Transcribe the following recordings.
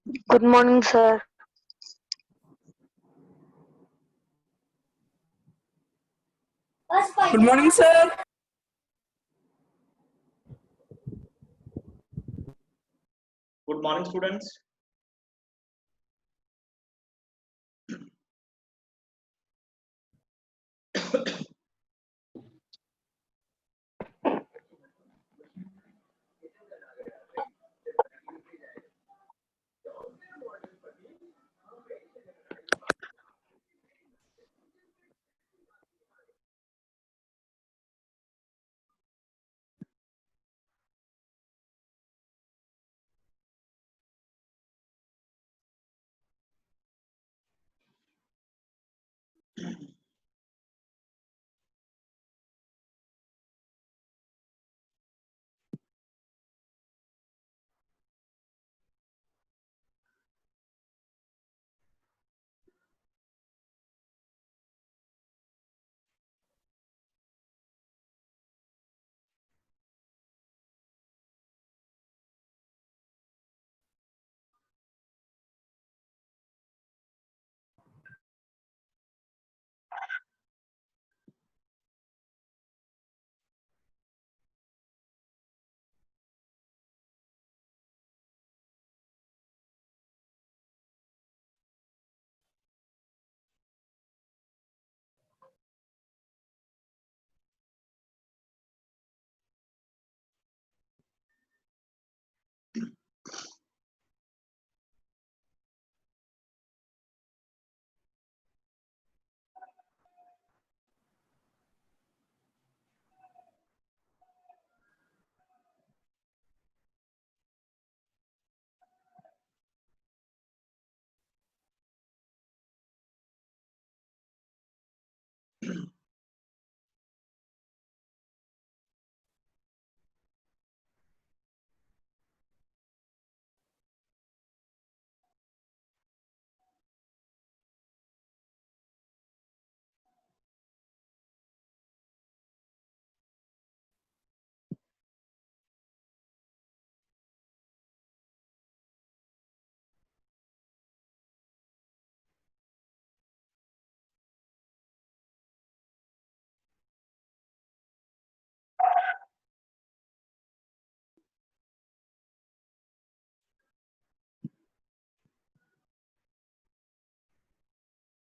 Good morning, sir. Good morning, sir. Good morning, students.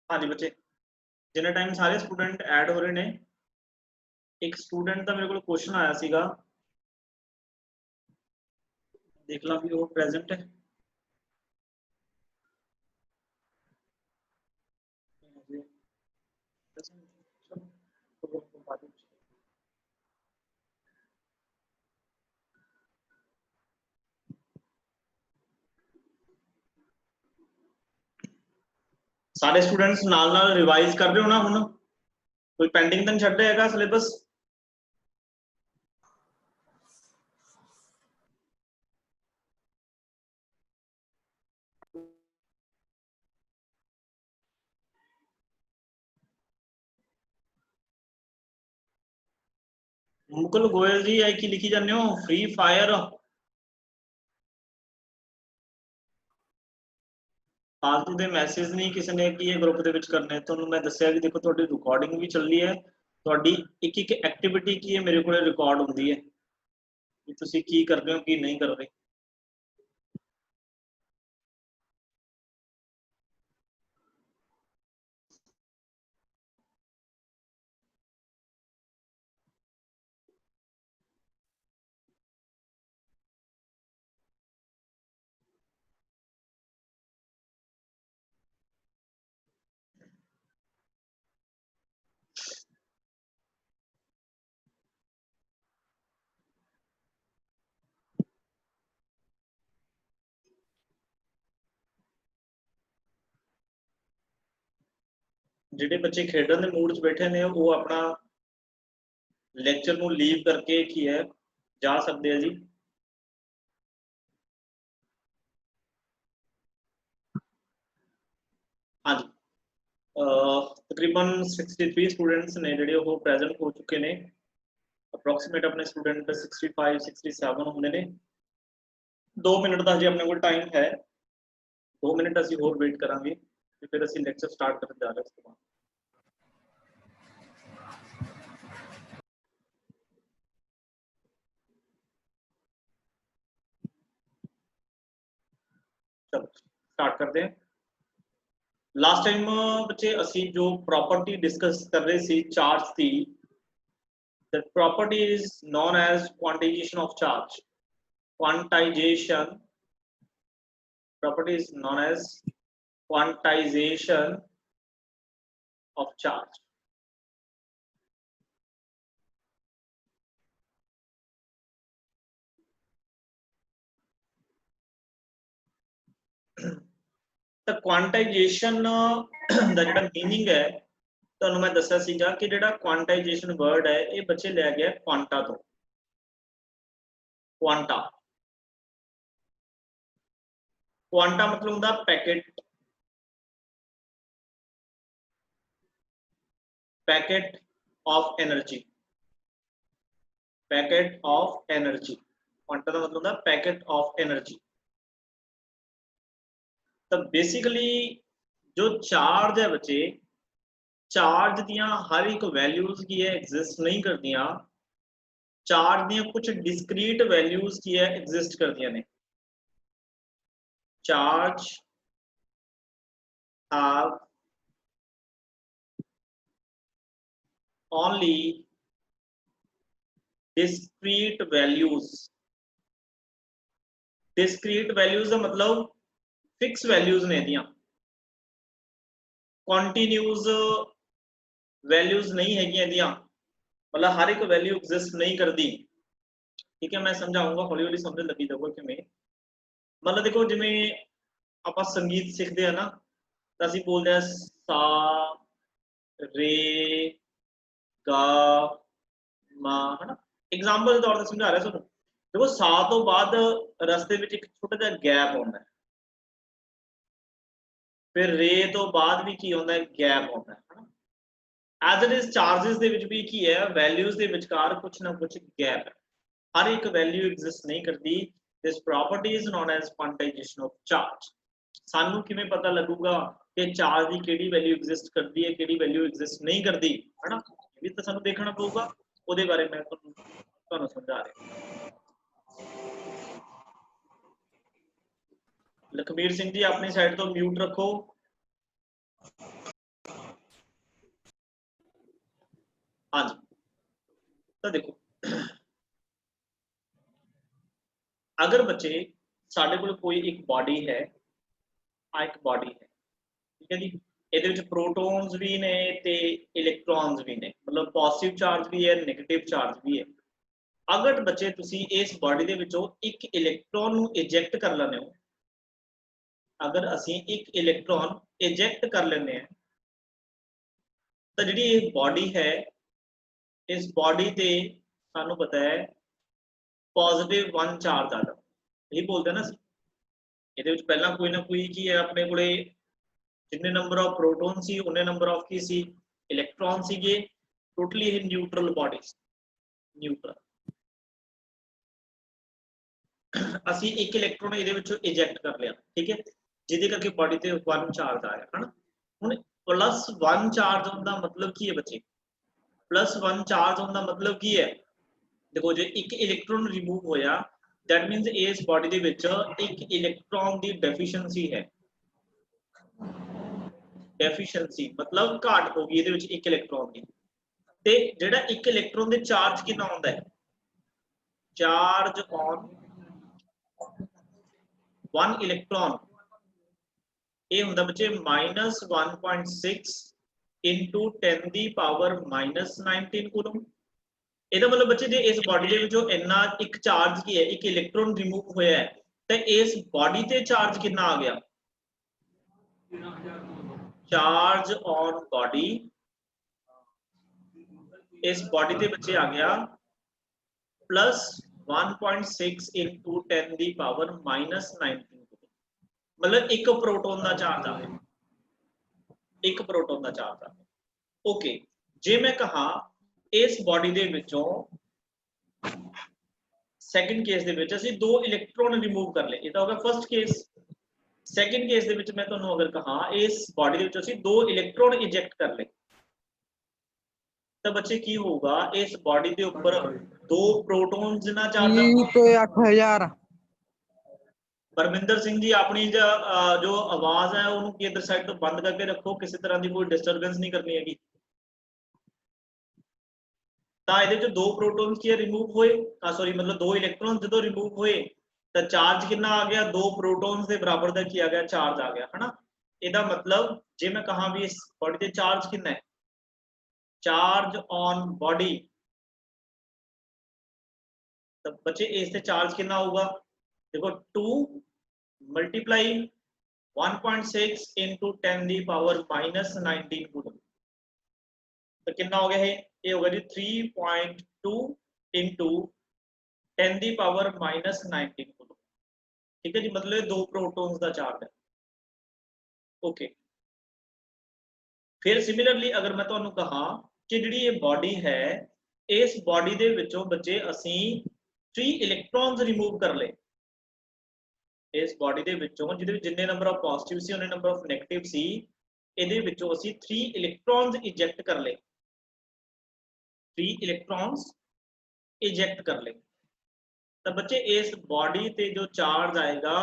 हाँ जी बच्चे, जिन्ने टाइम सारे स्टूडेंट ऐड हो रहे ने, एक स्टूडेंट का मेरे को क्वेश्चन आया सीगा, देख ला भी वो प्रेजेंट है। सारे स्टूडेंट्स नाल नाल रिवाइज कर रहे हो ना हुण? कोई पेंडिंग तो नहीं छड्ड हैगा सिलेबस? मुकुल गोयल जी आई की लिखी जाने हो फ्री फायर फालतू ਦੇ ਮੈਸੇਜ ਨਹੀਂ ਕਿਸੇ ਨੇ ਕੀ ਇਹ ਗਰੁੱਪ ਦੇ ਵਿੱਚ ਕਰਨੇ। ਤੁਹਾਨੂੰ ਮੈਂ ਦੱਸਿਆ ਕਿ ਦੇਖੋ ਤੁਹਾਡੀ ਰਿਕਾਰਡਿੰਗ ਵੀ ਚੱਲ ਰਹੀ ਹੈ, ਤੁਹਾਡੀ ਇੱਕ ਇੱਕ ਐਕਟੀਵਿਟੀ ਕੀ ਹੈ ਮੇਰੇ ਕੋਲੇ ਰਿਕਾਰਡ ਹੁੰਦੀ ਹੈ ਕਿ ਤੁਸੀਂ ਕੀ ਕਰਦੇ ਹੋ ਕੀ ਨਹੀਂ ਕਰ ਰਹੇ। ਜਿਹੜੇ ਬੱਚੇ ਖੇਡਣ ਦੇ ਮੂਡ 'ਚ ਬੈਠੇ ਨੇ ਉਹ ਆਪਣਾ ਲੈਕਚਰ ਨੂੰ ਲੀਵ ਕਰਕੇ ਕੀ ਹੈ ਜਾ ਸਕਦੇ ਆ ਜੀ। हाँ जी, तकरीबन 63 स्टूडेंट्स ने ਜਿਹੜੇ ਉਹ ਪ੍ਰੈਜ਼ੈਂਟ ਹੋ ਚੁੱਕੇ ਨੇ। ਅਪਰੋਕਸੀਮੇਟ ਆਪਣੇ ਸਟੂਡੈਂਟ 65 67 ਹੁੰਦੇ ਨੇ। 2 ਮਿੰਟ ਦਾ ਹਜੇ ਆਪਣੇ ਕੋਲ ਟਾਈਮ ਹੈ। 2 मिनट ਅਸੀਂ ਹੋਰ ਵੇਟ ਕਰਾਂਗੇ ਤੇ ਫਿਰ ਅਸੀਂ ਲੈਕਚਰ ਸਟਾਰਟ ਕਰਨ ਜਾ ਰਹੇ ਹਾਂ। ਇਸ ਤੋਂ ਬਾਅਦ चलो स्टार्ट करते हैं। लास्ट टाइम बच्चे ਅਸੀਂ जो प्रॉपर्टी डिस्कस कर रहे सी चार्ज थी, the property is known as quantization of charge. Quantization property is known as quantization of charge. ਤਾਂ ਕੁਆਂਟਾਈਜੇਸ਼ਨ ਦਾ ਜਿਹੜਾ ਮੀਨਿੰਗ ਹੈ ਤੁਹਾਨੂੰ ਮੈਂ ਦੱਸਿਆ ਸੀਗਾ ਕਿ ਜਿਹੜਾ ਕੁਆਂਟਾਈਜੇਸ਼ਨ ਵਰਡ ਹੈ ਇਹ ਬੱਚੇ ਲਿਆ ਗਿਆ ਕੁਆਂਟਾ ਤੋਂ। ਕੁਆਂਟਾ ਕੁਆਂਟਾ ਮਤਲਬ ਹੁੰਦਾ packet, packet of energy, packet of energy. Quanta का मतलब होता है पैकेट ऑफ एनर्जी। तो बेसिकली जो चार्ज है बच्चे, चार्ज दियां हर एक वैल्यूज की है एग्जिस्ट नहीं करदियां, चार्ज दियां कुछ डिस्क्रीट वैल्यूज की है एग्जिस्ट करदियां ने। Charge have only discrete values। discrete values का मतलब फिक्स वैल्यूज ने दियां, कॉन्टिन्यूस वैल्यूज नहीं है दियां, मतलब हर एक वैल्यू एग्जिस्ट नहीं करती। ठीक है, मैं समझाऊंगा, हौली हौली समझ लगी देखो कि मतलब देखो जिवें आप संगीत सीखते हैं ना तो असीं बोलते हैं सा रे गा मा, है ना। एग्जाम्पल के तौर पर समझा रहा है। देखो सा तो बाद रस्ते में एक छोटा जिहा गैप आता है, फिर रे तो बाद भी की होता है गैप आता है ना। एज इट इज चार्जेस दे विच भी की है, वैल्यूज दे विचकार कुछ ना कुछ गैप है, हर एक वैल्यू एग्जिस्ट नहीं करती। This property is known as quantization of charge. सानू किवें पता लगूगा कि चार्ज की किहड़ी वैल्यू एग्जिस्ट करती है, किहड़ी वैल्यू एग्जिस्ट नहीं करती, है ना। ये तो सानू देखना पऊगा, ਉਹਦੇ बारे मैं ਤੁਹਾਨੂੰ समझा रहा। लखमीर सिंह जी अपनी साइड तो म्यूट रखो। हाँ जी, तो देखो अगर बच्चे साडे कोल कोई एक बॉडी है, आ एक बॉडी है, ठीक है जी, ਇਹਦੇ ਵਿੱਚ ਪ੍ਰੋਟੋਨਸ ਵੀ ਨੇ ਤੇ ਇਲੈਕਟ੍ਰॉन्स भी ने, मतलब पॉजिटिव चार्ज भी है नेगेटिव चार्ज भी है। अगर बच्चे तुसी इस बॉडी ਦੇ ਵਿੱਚੋਂ ਇੱਕ ਇਲੈਕਟ੍ਰॉन ਨੂੰ ਇਜੈਕਟ ਕਰ ਲੈਂਦੇ ਹੋ, अगर ਅਸੀਂ एक इलेक्ट्रॉन इजेक्ट कर लेने हैं तो जी बॉडी है, इस बॉडी ते सानू पता है पॉजिटिव 1 चार्ज आ जाता, यही बोलते हैं ना। ये पहला कोई ना कोई की है अपने को जिन्ने नंबर ऑफ प्रोटोन सी उन्ने नंबर ऑफ की सी इलेक्ट्रॉन सीगे, टोटली ही न्यूट्रल बॉडीज, न्यूट्रल। ਅਸੀਂ एक इलेक्ट्रॉन ਇਹਦੇ ਵਿੱਚੋਂ इजेक्ट कर लिया, ठीक है, ਜਿਹਦੇ ਕਰਕੇ बॉडी ਤੇ 1 चार्ज आया है ना। ਹੁਣ +1 चार्ज होने का मतलब की है बच्चे, +1 चार्ज होने का मतलब की है, देखो जो एक इलेक्ट्रॉन रिमूव होया दैट मीनस इस बॉडी ਦੇ ਵਿੱਚ एक इलेक्ट्रॉन की डेफिशिएंसी है। डेफिशिएंसी मतलब घाट हो गई ये एक इलेक्ट्रॉन की, ते जेड़ा एक इलेक्ट्रॉन दे चार्ज कितना होता है, चार्ज ऑन 1 इलेक्ट्रॉन ये होंदा बच्चे -1.6 into 10 दी पावर -19 कूलम। ਇਹਦਾ मतलब बच्चे जे इस बॉडी ਦੇ ਵਿੱਚੋਂ ਇੰਨਾ एक चार्ज की है, एक इलेक्ट्रॉन रिमूव होया है, तो इस बॉडी ते चार्ज कितना आ गया, चार्ज ऑन बॉडी इस बॉडी के बच्चे आ गया +1.6 into 10 दी पावर -19, मतलब एक प्रोटोन का चार्ज आ गया, एक प्रोटोन का चार्ज आ गया। ओके, जे मैं कहा इस बॉडी दे विचों सेकंड केस दे विच असीं 2 इलेक्ट्रॉन रिमूव कर ले, ये तो हो गया फर्स्ट केस। ਸੈਕੰਡ ਕੇਸ ਦੇ ਵਿੱਚ ਮੈਂ ਤੁਹਾਨੂੰ ਅਗਰ ਕਹਾਂ ਇਸ ਬਾਡੀ ਦੇ ਵਿੱਚ ਅਸੀਂ 2 ਇਲੈਕਟ੍ਰੋਨ ਇਜੈਕਟ ਕਰ ਲਏ ਤਾਂ ਬੱਚੇ ਕੀ ਹੋਊਗਾ ਇਸ ਬਾਡੀ ਦੇ ਉੱਪਰ 2 ਪ੍ਰੋਟੋਨਸ ਜਿੰਨਾ ਚਾਰਜ तो 8000 परमिंदर सिंह जी अपनी जो आवाज है उन्होंने इधर साइड तो बंद करके रखो किसी तरह की कोई डिस्टरबेंस नहीं करनी हैगी ਤਾਂ ਇਹਦੇ ਚ 2 ਪ੍ਰੋਟੋਨਸ ਕੀ ਰਿਮੂਵ ਹੋਏ ਸੌਰੀ ਮਤਲਬ 2 ਇਲੈਕਟ੍ਰੋਨਸ ਜਦੋਂ ਰਿਮੂਵ ਹੋਏ ਤਾਂ ਚਾਰਜ ਕਿੰਨਾ ਆ ਗਿਆ 2 ਪ੍ਰੋਟੋਨਸ ਦੇ ਬਰਾਬਰ ਦਾ ਕੀ ਆ ਗਿਆ ਚਾਰਜ ਆ ਗਿਆ ਹਨਾ ਇਹਦਾ ਮਤਲਬ ਜੇ ਮੈਂ ਕਹਾਂ ਵੀ ਇਸ ਬਾਡੀ ਤੇ ਚਾਰਜ ਕਿੰਨਾ ਹੈ ਚਾਰਜ ਔਨ ਬਾਡੀ ਤਾਂ ਬੱਚੇ ਇਸ ਤੇ ਚਾਰਜ ਕਿੰਨਾ ਹੋਊਗਾ देखो 2 मल्टीप्लाई 1.6 into 10 ਦੀ ਪਾਵਰ -19 ਕੂਲਮ तो कितना हो गया है ये होगा जी 3.2 into 10 ਦੀ ਪਾਵਰ -19 ਕੂਲਮ ठीक है जी मतलब 2 प्रोटॉन्स ਦਾ ਚਾਰਜ है ओके फिर सिमिलरली अगर मैं ਤੁਹਾਨੂੰ ਕਹਾਂ ਕਿ ਜਿਹੜੀ ਇਹ ਬਾਡੀ ਹੈ ਇਸ ਬਾਡੀ ਦੇ ਵਿੱਚੋਂ ਬੱਚੇ ਅਸੀਂ 3 ਇਲੈਕਟ੍ਰੋਨਸ ਰਿਮੂਵ ਕਰ ਲਏ ਇਸ ਬਾਡੀ ਦੇ ਵਿੱਚੋਂ ਜਿਹਦੇ ਵਿੱਚ ਜਿੰਨੇ ਨੰਬਰ ਆਫ ਪੋਜ਼ਿਟਿਵ ਸੀ ਉਹਨੇ ਨੰਬਰ ਆਫ ਨੈਗੇਟਿਵ ਸੀ ਇਹਦੇ ਵਿੱਚੋਂ ਅਸੀਂ 3 ਇਲੈਕਟ੍ਰੋਨਸ ਇਜੈਕਟ ਕਰ ਲਏ 3 ਇਲੈਕਟ੍ਰੋਨਸ ਇਜੈਕਟ ਕਰ ਲਏ ਤਾਂ ਬੱਚੇ ਇਸ ਬਾਡੀ ਤੇ ਜੋ ਚਾਰਜ ਆਏਗਾ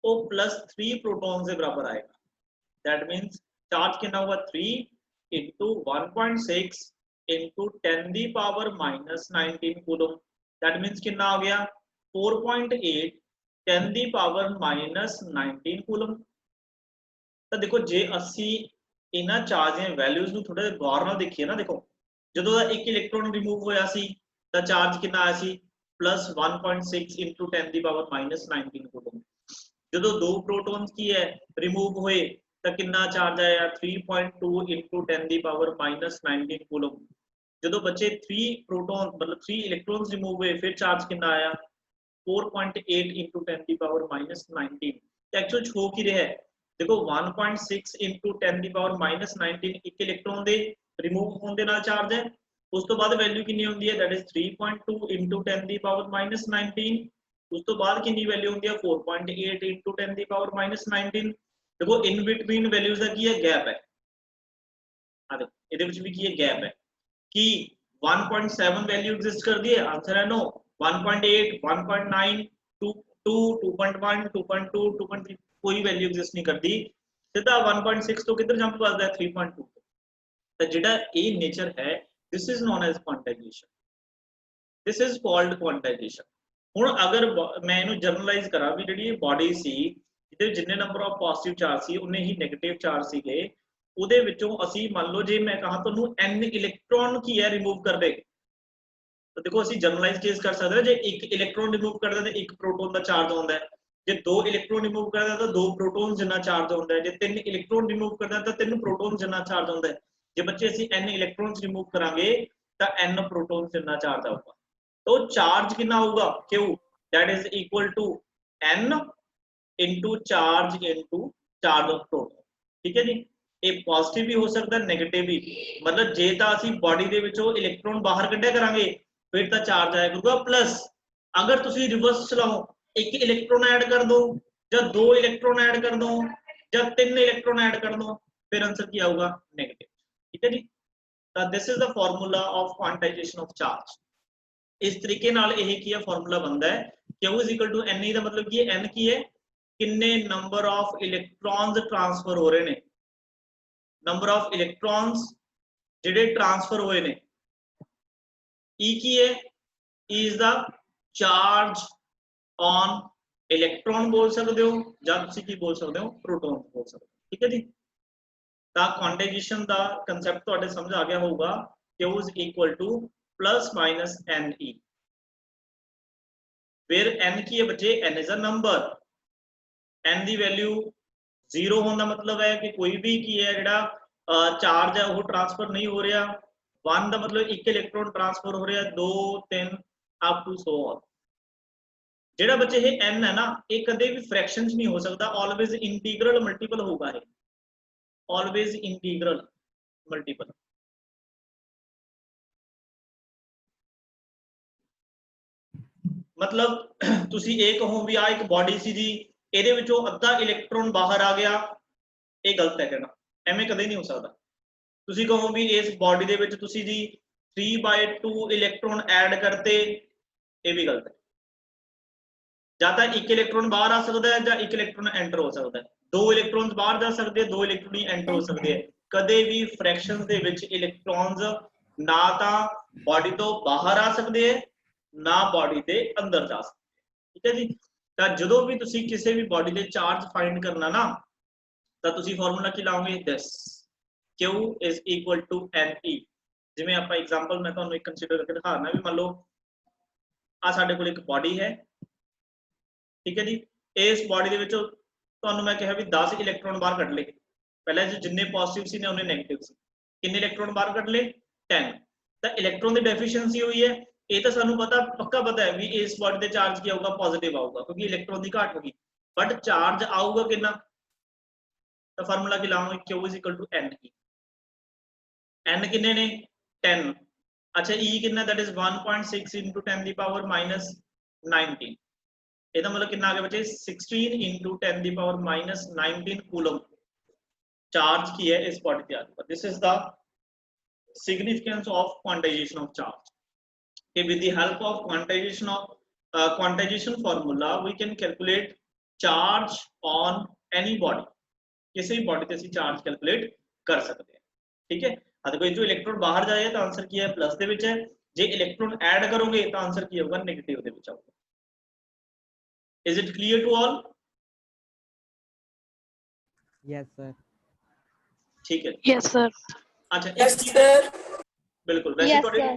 ਉਹ +3 ਪ੍ਰੋਟੋਨਸ ਦੇ ਬਰਾਬਰ ਆਏਗਾ दैट मींस चार्ज कितना होगा 3 into 1.6 into 10 the power -19 coulomb that means ਕਿੰਨਾ ਆ ਗਿਆ 4.8 10 ਦੀ ਪਾਵਰ -19 ਕੂਲਮ ਤਾਂ ਦੇਖੋ ਜੇ ਅਸੀਂ ਇਹਨਾਂ ਚਾਰਜ ਦੀਆਂ ਵੈਲਿਊਜ਼ ਨੂੰ ਥੋੜਾ ਜਿਹਾ ਗੌਰ ਨਾਲ ਦੇਖੀਏ ਨਾ ਦੇਖੋ ਜਦੋਂ ਦਾ ਇੱਕ ਇਲੈਕਟ੍ਰੋਨ ਰਿਮੂਵ ਹੋਇਆ ਸੀ ਤਾਂ ਚਾਰਜ ਕਿੰਨਾ ਆਇਆ ਸੀ +1.6 into 10 ਦੀ ਪਾਵਰ -19 ਕੂਲਮ ਜਦੋਂ 2 ਪ੍ਰੋਟੋਨਸ ਕੀ ਹੈ ਰਿਮੂਵ ਹੋਏ ਤਾਂ ਕਿੰਨਾ ਚਾਰਜ ਆਇਆ 3.2 into 10 ਦੀ ਪਾਵਰ -19 ਕੂਲਮ ਜਦੋਂ ਬੱਚੇ 3 ਪ੍ਰੋਟੋਨ ਮਤਲਬ 3 ਇਲੈਕਟ੍ਰੋਨਸ ਰਿਮੂਵ ਹੋਏ ਫਿਰ ਚਾਰਜ ਕਿੰਨਾ ਆਇਆ 4.8 into 10 ਦੀ ਪਾਵਰ -19 ਤੇ ਐਕਚੁਅਲ ਹੋ ਕੀ ਰਿਹਾ ਹੈ देखो 1.6 into 10 ਦੀ ਪਾਵਰ -19 ਇੱਕ ਇਲੈਕਟ੍ਰੋਨ ਦੇ ਰਿਮੂਵ ਹੋਣ ਦੇ ਨਾਲ ਚਾਰਜ ਹੈ ਉਸ ਤੋਂ ਬਾਅਦ ਵੈਲਿਊ ਕਿੰਨੀ ਹੁੰਦੀ ਹੈ that is 3.2 into 10 the power -19 ਉਸ ਤੋਂ ਬਾਅਦ ਕਿੰਨੀ ਵੈਲਿਊ ਹੁੰਦੀ ਹੈ 4.8 into 10 ਦੀ ਪਾਵਰ -19 ਦੇਖੋ ਇਨ ਬਿਟਵੀਨ ਵੈਲਿਊਜ਼ ਦਾ ਕੀ ਹੈ ਗੈਪ ਹੈ ਆ ਦੇਖੋ ਇਹਦੇ ਵਿੱਚ ਵੀ ਕੀ ਹੈ ਗੈਪ ਹੈ ਕਿ 1.7 ਵੈਲਿਊ ਐਗਜ਼ਿਸਟ ਕਰਦੀ ਹੈ ਆਨਸਰ ਹੈ नो 1.8 1.9 2 2.1 2.2 2.3 कोई वैल्यू एग्जिस्ट नहीं करती सीधा 1.6 तो किधर जंप करता है 3.2 तो जेड़ा ए नेचर है this is known as quantization this is called quantization हुण अगर मैं इहनू जनरलाइज करा भी जेड़ी बॉडी सी जिहदे जिन्ने नंबर ऑफ पॉजिटिव चार्ज सी उन्ने ही नेगेटिव चार्ज सीगे ਉਹਦੇ ਵਿੱਚੋਂ ਅਸੀਂ ਮੰਨ ਲਓ ਜੇ ਮੈਂ ਕਹਾਂ ਤੁਹਾਨੂੰ n ਇਲੈਕਟ੍ਰੋਨ ਕੀ ਹੈ ਰਿਮੂਵ ਕਰ ਦੇ ਤਾਂ ਦੇਖੋ ਅਸੀਂ ਜਨਰਲਾਈਜ਼ ਕੇਸ ਕਰ ਸਕਦੇ ਹਾਂ ਜੇ ਇੱਕ ਇਲੈਕਟ੍ਰੋਨ ਰਿਮੂਵ ਕਰਦਾ ਤਾਂ ਇੱਕ ਪ੍ਰੋਟੋਨ ਦਾ ਚਾਰਜ ਹੁੰਦਾ ਹੈ ਜੇ 2 ਇਲੈਕਟ੍ਰੋਨ ਰਿਮੂਵ ਕਰਦਾ ਤਾਂ 2 ਪ੍ਰੋਟੋਨ ਜਿੰਨਾ ਚਾਰਜ ਹੁੰਦਾ ਹੈ ਜੇ 3 ਇਲੈਕਟ੍ਰੋਨ ਰਿਮੂਵ ਕਰਦਾ ਤਾਂ 3 ਪ੍ਰੋਟੋਨ ਜਿੰਨਾ ਚਾਰਜ ਹੁੰਦਾ ਹੈ ਜੇ ਬੱਚੇ ਅਸੀਂ n ਇਲੈਕਟ੍ਰੋਨਸ ਰਿਮੂਵ ਕਰਾਂਗੇ ਤਾਂ n ਪ੍ਰੋਟੋਨ ਜਿੰਨਾ ਚਾਰਜ ਆਊਗਾ ਤਾਂ ਚਾਰਜ ਕਿੰਨਾ ਆਊਗਾ q that is equal to n into charge into charge of proton ਠੀਕ ਹੈ ਜੀ ਇਹ ਪੋਜ਼ਿਟਿਵ ਵੀ ਹੋ ਸਕਦਾ ਨੈਗੇਟਿਵ ਵੀ ਮਤਲਬ ਜੇ ਤਾਂ ਅਸੀਂ ਬਾਡੀ ਦੇ ਵਿੱਚੋਂ ਇਲੈਕਟ੍ਰੋਨ ਬਾਹਰ ਕੱਢਿਆ ਕਰਾਂਗੇ ਫਿਰ ਤਾਂ ਚਾਰਜ ਆਇਆ ਕਰੂਗਾ ਪਲੱਸ ਅਗਰ ਤੁਸੀਂ ਰਿਵਰਸ ਚਲਾਓ एक इलेक्ट्रॉन ऐड कर दो या 2 इलेक्ट्रॉन ऐड कर दो या 3 इलेक्ट्रॉन ऐड कर दो फिर आंसर क्या होगा नेगेटिव ठीक है जी तो this is the formula of quantization of charge इस तरीके नाल यही की है फार्मूला बनता है Q = n का मतलब की है n की है किन्ने नंबर ऑफ इलेक्ट्रॉन्स ट्रांसफर हो रहे ने नंबर ऑफ इलेक्ट्रॉन्स जिहड़े ट्रांसफर होए ने E की है E is the charge on electron बोल सकते हो या तुसी की बोल सकते हो प्रोटॉन बोल सकते हो ठीक है जी ता क्वांटाइजेशन दा कांसेप्ट तुहाडे समझ आ गया होगा Q = ±ne फिर n की है बच्चे n is a number n the value 0 होने का मतलब है कि कोई भी की है जिहड़ा चार्ज है वो ट्रांसफर नहीं हो रहा 1 का मतलब एक इलेक्ट्रॉन ट्रांसफर हो रहा 2 3 अप टू सो ऑन ਜਿਹੜਾ ਬੱਚੇ ਇਹ n ਹੈ ਨਾ ਇਹ ਕਦੇ ਵੀ ਫ੍ਰੈਕਸ਼ਨ ਚ ਨਹੀਂ ਹੋ ਸਕਦਾ ਆਲਵੇਜ਼ ਇੰਟੀਗਰਲ ਮਲਟੀਪਲ ਹੋਊਗਾ ਇਹ ਆਲਵੇਜ਼ ਇੰਟੀਗਰਲ ਮਲਟੀਪਲ मतलब ਤੁਸੀਂ ਇਹ ਕਹੋ ਵੀ ਆ ਇੱਕ ਬਾਡੀ ਸੀ ਜੀ ਇਹਦੇ ਵਿੱਚੋਂ ਅੱਧਾ ਇਲੈਕਟ੍ਰੋਨ ਬਾਹਰ ਆ ਗਿਆ, ਇਹ ਗਲਤ ਹੈ ਕਹਿਣਾ, ਐਵੇਂ ਕਦੇ ਨਹੀਂ ਹੋ ਸਕਦਾ। ਤੁਸੀਂ ਕਹੋ ਵੀ ਇਸ ਬਾਡੀ ਦੇ ਵਿੱਚ ਤੁਸੀਂ ਜੀ 3/2 ਇਲੈਕਟ੍ਰੋਨ ਐਡ ਕਰਤੇ, ਇਹ ਵੀ ਗਲਤ ਹੈ। ਜਾਂ ਤਾਂ ਇੱਕ ਇਲੈਕਟ੍ਰੋਨ ਬਾਹਰ ਆ ਸਕਦਾ ਹੈ ਜਾਂ ਇੱਕ ਇਲੈਕਟ੍ਰੋਨ ਐਂਟਰ ਹੋ ਸਕਦਾ ਹੈ। ਦੋ ਇਲੈਕਟ੍ਰੋਨਸ ਬਾਹਰ ਜਾ ਸਕਦੇ ਆ, ਦੋ ਇਲੈਕਟ੍ਰੋਨ ਹੀ ਐਂਟਰ ਹੋ ਸਕਦੇ ਆ। ਕਦੇ ਵੀ ਫ੍ਰੈਕਸ਼ਨਸ ਦੇ ਵਿੱਚ ਇਲੈਕਟ੍ਰੋਨਸ ਨਾ ਤਾਂ ਬਾਡੀ ਤੋਂ ਬਾਹਰ ਆ ਸਕਦੇ ਆ, ਨਾ ਬਾਡੀ ਦੇ ਅੰਦਰ ਜਾ ਸਕਦੇ, ਠੀਕ ਹੈ ਜੀ। ਤਾਂ ਜਦੋਂ ਵੀ ਤੁਸੀਂ ਕਿਸੇ ਵੀ ਬਾਡੀ ਦੇ ਚਾਰਜ ਫਾਈਂਡ ਕਰਨਾ ਨਾ, ਤਾਂ ਤੁਸੀਂ ਫਾਰਮੂਲਾ ਕੀ ਲਾਓਗੇ, ਦਿਸ Q is equal to Ne। ਜਿਵੇਂ ਆਪਾਂ ਐਗਜ਼ਾਮਪਲ ਮੈਂ ਤੁਹਾਨੂੰ ਇੱਕ ਕੰਸੀਡਰ ਕਰਕੇ ਦਿਖਾਉਣਾ ਵੀ, ਮੰਨ ਲਓ ਆ ਸਾਡੇ ਕੋਲ ਇੱਕ ਬਾਡੀ ਹੈ, ਠੀਕ ਹੈ ਜੀ। ਇਸ ਬਾਡੀ ਦੇ ਵਿੱਚੋਂ ਤੁਹਾਨੂੰ ਮੈਂ ਕਿਹਾ ਵੀ 10 ਇਲੈਕਟ੍ਰੋਨ ਬਾਹਰ ਕੱਢ ਲਏ, ਪਹਿਲਾਂ ਜਿੰਨੇ ਪੋਜ਼ਿਟਿਵ ਸੀ ਨੇ ਉਹਨੇ ਨੈਗੇਟਿਵ ਸੀ, ਕਿੰਨੇ ਇਲੈਕਟ੍ਰੋਨ ਬਾਹਰ ਕੱਢ ਲਏ, 10। ਤਾਂ ਇਲੈਕਟ੍ਰੋਨ ਦੀ ਡੈਫੀਸ਼ੀਐਂਸੀ ਹੋਈ ਹੈ, ਇਹ ਤਾਂ ਸਾਨੂੰ ਪੱਕਾ ਪਤਾ ਹੈ ਵੀ ਇਸ ਬਾਡੀ ਦੇ ਚਾਰਜ ਕੀ ਆਊਗਾ, ਪੋਜ਼ਿਟਿਵ ਆਊਗਾ, ਕਿਉਂਕਿ ਇਲੈਕਟ੍ਰੋਨ ਦੀ ਘਾਟ ਹੋਗੀ। ਬਟ ਚਾਰਜ ਆਊਗਾ ਕਿੰਨਾ, ਤਾਂ ਫਾਰਮੂਲਾ ਕੀ ਲਾਵਾਂਗੇ, Q is equal to Ne। n ਕਿੰਨੇ ਨੇ, 10। ਅੱਛਾ E ਕਿੰਨਾ, that is 1.6 into 10 the power minus 19। ਇਹਦਾ ਮਤਲਬ ਕਿੰਨਾ ਆ ਗਿਆ ਬੱਚੇ, 16 into 10 ਦੀ ਪਾਵਰ ਮਾਈਨਸ 19 ਕੂਲਮ ਚਾਰਜ ਕੀ ਹੈ ਇਸ ਬਾਡੀ ਤੇ ਆ ਜਾਊਗਾ। This is the significance of quantization of charge। Okay, with the help of quantization formula we can calculate charge on any body। किसी भी बॉडी ਤੇ ਅਸੀਂ ਚਾਰਜ ਕੈਲਕੂਲੇਟ ਕਰ ਸਕਦੇ ਹਾਂ, ਠੀਕ ਹੈ। ਅगर कोई जो इलेक्ट्रॉन बाहर जाए तो आंसर ਕੀ ਹੈ, प्लस ਦੇ ਵਿੱਚ ਹੈ। ਜੇ इलेक्ट्रॉन ऐड करोगे तो आंसर ਕੀ ਹੋਊਗਾ, नेगेटिव ਦੇ ਵਿੱਚ ਆਊਗਾ। Is it clear to all? Yes sir। ठीक है। Yes sir। अच्छा Yes sir। बिल्कुल, वैसे Yes, ਤੁਹਾਡੇ sir।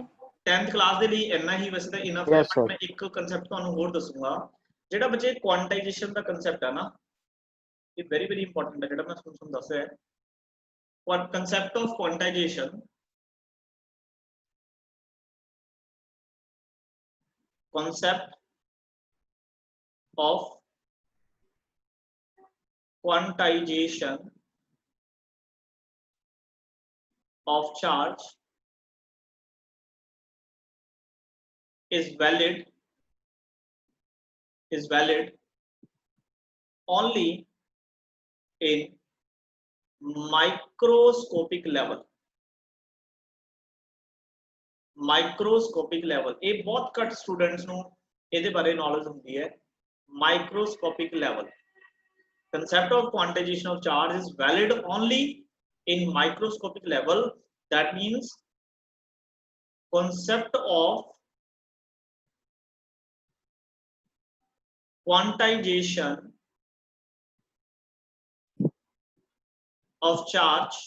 10th ਕਲਾਸ ਦੇ ਲਈ ਇੰਨਾ ਹੀ ਵੈਸੇ ਤਾਂ ਇਨਫ ਹੈ। ਬਟ ਮੈਂ ਇੱਕ ਕਨਸੈਪਟ ਤੁਹਾਨੂੰ ਹੋਰ ਦੱਸੂਗਾ, ਜਿਹੜਾ ਬੱਚੇ ਕੁਆਂਟਾਈਜੇਸ਼ਨ ਦਾ ਕਨਸੈਪਟ ਹੈ ਨਾ, ਇਹ ਵੈਰੀ ਇੰਪੋਰਟੈਂਟ ਹੈ, ਜਿਹੜਾ ਮੈਂ ਤੁਹਾਨੂੰ ਦੱਸਿਆ ਹੈ। concept of quantization, concept of quantization of charge is valid only in microscopic level. Microscopic level ये बहुत घट स्टूडेंट्स ਨੂੰ ਇਹਦੇ ਬਾਰੇ ਨੌਲੇਜ ਹੁੰਦੀ ਹੈ। Microscopic level, concept of quantization of charge is valid only in microscopic level। that means concept of quantization of charge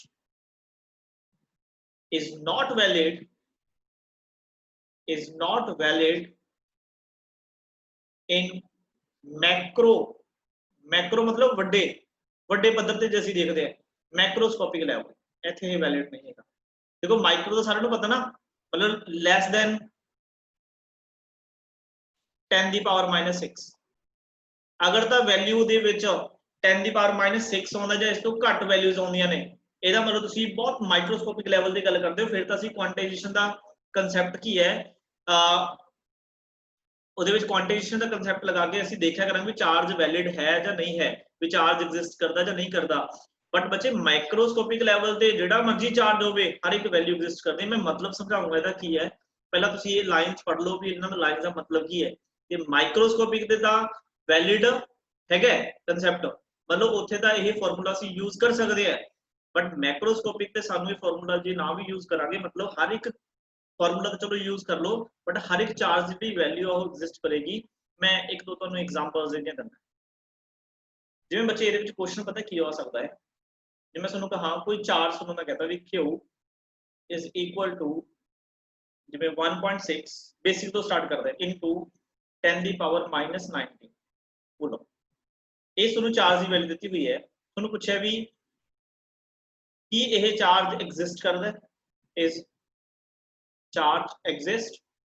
is not valid in macro मतलब ਵੱਡੇ ਪੱਧਰ ਤੇ ਜੇ ਅਸੀਂ ਦੇਖਦੇ ਹਾਂ ਮੈਕਰੋਸਕੋਪਿਕ ਲੈਵਲ, ਇੱਥੇ ਇਹ ਵੈਲਿਡ ਨਹੀਂ ਹੈਗਾ। ਦੇਖੋ ਮਾਈਕਰੋ ਦਾ ਸਾਰਿਆਂ ਨੂੰ ਪਤਾ ਨਾ, ਮਤਲਬ ਲੈਸ ਦੈਨ 10 ਦੀ ਪਾਵਰ ਮਾਈਨਸ 6। ਅਗਰ ਤਾਂ ਵੈਲਿਊ ਦੇ ਵਿੱਚ 10 ਦੀ ਪਾਵਰ ਮਾਈਨਸ 6 ਆਉਂਦਾ ਜਾਂ ਇਸ ਤੋਂ ਘੱਟ ਵੈਲਿਊਜ਼ ਆਉਂਦੀਆਂ ਨੇ, ਇਹਦਾ ਮਤਲਬ ਤੁਸੀਂ ਬਹੁਤ ਮਾਈਕਰੋਸਕੋਪਿਕ ਲੈਵਲ ਦੀ ਗੱਲ ਕਰਦੇ ਹੋ। ਫਿਰ ਤਾਂ ਅਸੀਂ ਕੁਆਂਟਾਈਜੇਸ਼ਨ ਦਾ ਕਨਸੈਪਟ ਕੀ ਹੈ, ਉਹਦੇ ਵਿੱਚ ਕੁਆਂਟਾਈਜੇਸ਼ਨ ਦਾ ਕਨਸੈਪਟ ਲਗਾ ਕੇ ਅਸੀਂ ਦੇਖਿਆ ਕਰਾਂਗੇ ਵੀ ਚਾਰਜ ਵੈਲਿਡ ਹੈ ਜਾਂ ਨਹੀਂ ਹੈ, ਵੀ ਚਾਰਜ ਐਗਜ਼ਿਸਟ ਕਰਦਾ ਜਾਂ ਨਹੀਂ ਕਰਦਾ। ਬਟ ਬੱਚੇ ਮਾਈਕਰੋਸਕੋਪਿਕ ਲੈਵਲ ਤੇ ਜਿਹੜਾ ਮਰਜ਼ੀ ਚਾਰਜ ਹੋਵੇ, ਹਰ ਇੱਕ ਵੈਲਿਊ ਐਗਜ਼ਿਸਟ ਕਰਦੀ ਹੈ। ਮੈਂ ਮਤਲਬ ਸਮਝਾਉਂਗਾ ਇਹਦਾ ਕੀ ਹੈ, ਪਹਿਲਾਂ ਤੁਸੀਂ ਇਹ ਲਾਈਨਸ ਪੜ੍ਹ ਲਓ ਵੀ ਇਹਨਾਂ ਦਾ ਲਾਈਨਸ ਦਾ ਮਤਲਬ ਕੀ ਹੈ। ਤੇ ਮਾਈਕਰੋਸਕੋਪਿਕ ਦੇ ਤਾਂ ਵੈਲਿਡ ਹੈਗਾ ਕਨਸੈਪਟ, ਮਤਲਬ ਉੱਥੇ ਤਾਂ ਇਹ ਫਾਰਮੂਲਾ ਅਸੀਂ ਯੂਜ਼ ਕਰ ਸਕਦੇ ਆ। ਬਟ ਮੈਕਰੋਸਕੋਪਿਕ ਤੇ ਸਾਨੂੰ ਇਹ ਫਾਰਮੂਲਾ ਜੇ ਨਾ ਵੀ ਯੂਜ਼ ਕਰਾਂਗੇ, ਮਤਲਬ ਹਰ ਇੱਕ ਫਾਰਮੂਲਾ ਤਾਂ ਚਲੋ ਯੂਜ਼ ਕਰ ਲਓ, ਬਟ ਹਰ ਇੱਕ ਚਾਰਜ ਦੀ ਜਿਹੜੀ ਵੈਲਿਊ ਆ ਉਹ ਐਗਜ਼ਿਸਟ ਕਰੇਗੀ। ਮੈਂ ਇੱਕ ਦੋ ਤੁਹਾਨੂੰ ਐਗਜ਼ਾਮਪਲਸ ਦੇ ਕੇ ਦਿੰਦਾ। ਜਿਵੇਂ ਬੱਚੇ ਇਹਦੇ ਵਿੱਚ ਕੁਐਸਚਨ ਪਤਾ ਕੀ ਹੋ ਸਕਦਾ ਹੈ, ਜੇ ਮੈਂ ਤੁਹਾਨੂੰ ਕਹਾਂ ਕੋਈ ਚਾਰਜ ਤੁਹਾਨੂੰ ਮੈਂ ਕਹਤਾ ਵੀ Q is equal to ਜਿਵੇਂ 1.6 ਬੇਸਿਕ ਤੋਂ ਸਟਾਰਟ ਕਰਦਾ ਹੈ ਇਨਟੂ 10 ਦੀ ਪਾਵਰ ਮਾਈਨਸ 19 ਕੂਲਮ। ਇਹ ਤੁਹਾਨੂੰ ਚਾਰਜ ਦੀ ਵੈਲਿਊ ਦਿੱਤੀ ਹੋਈ ਹੈ। ਤੁਹਾਨੂੰ ਪੁੱਛਿਆ ਵੀ ਕੀ ਇਹ ਚਾਰਜ ਐਗਜ਼ਿਸਟ ਕਰਦਾ ਹੈ, ਇਸ charge exist,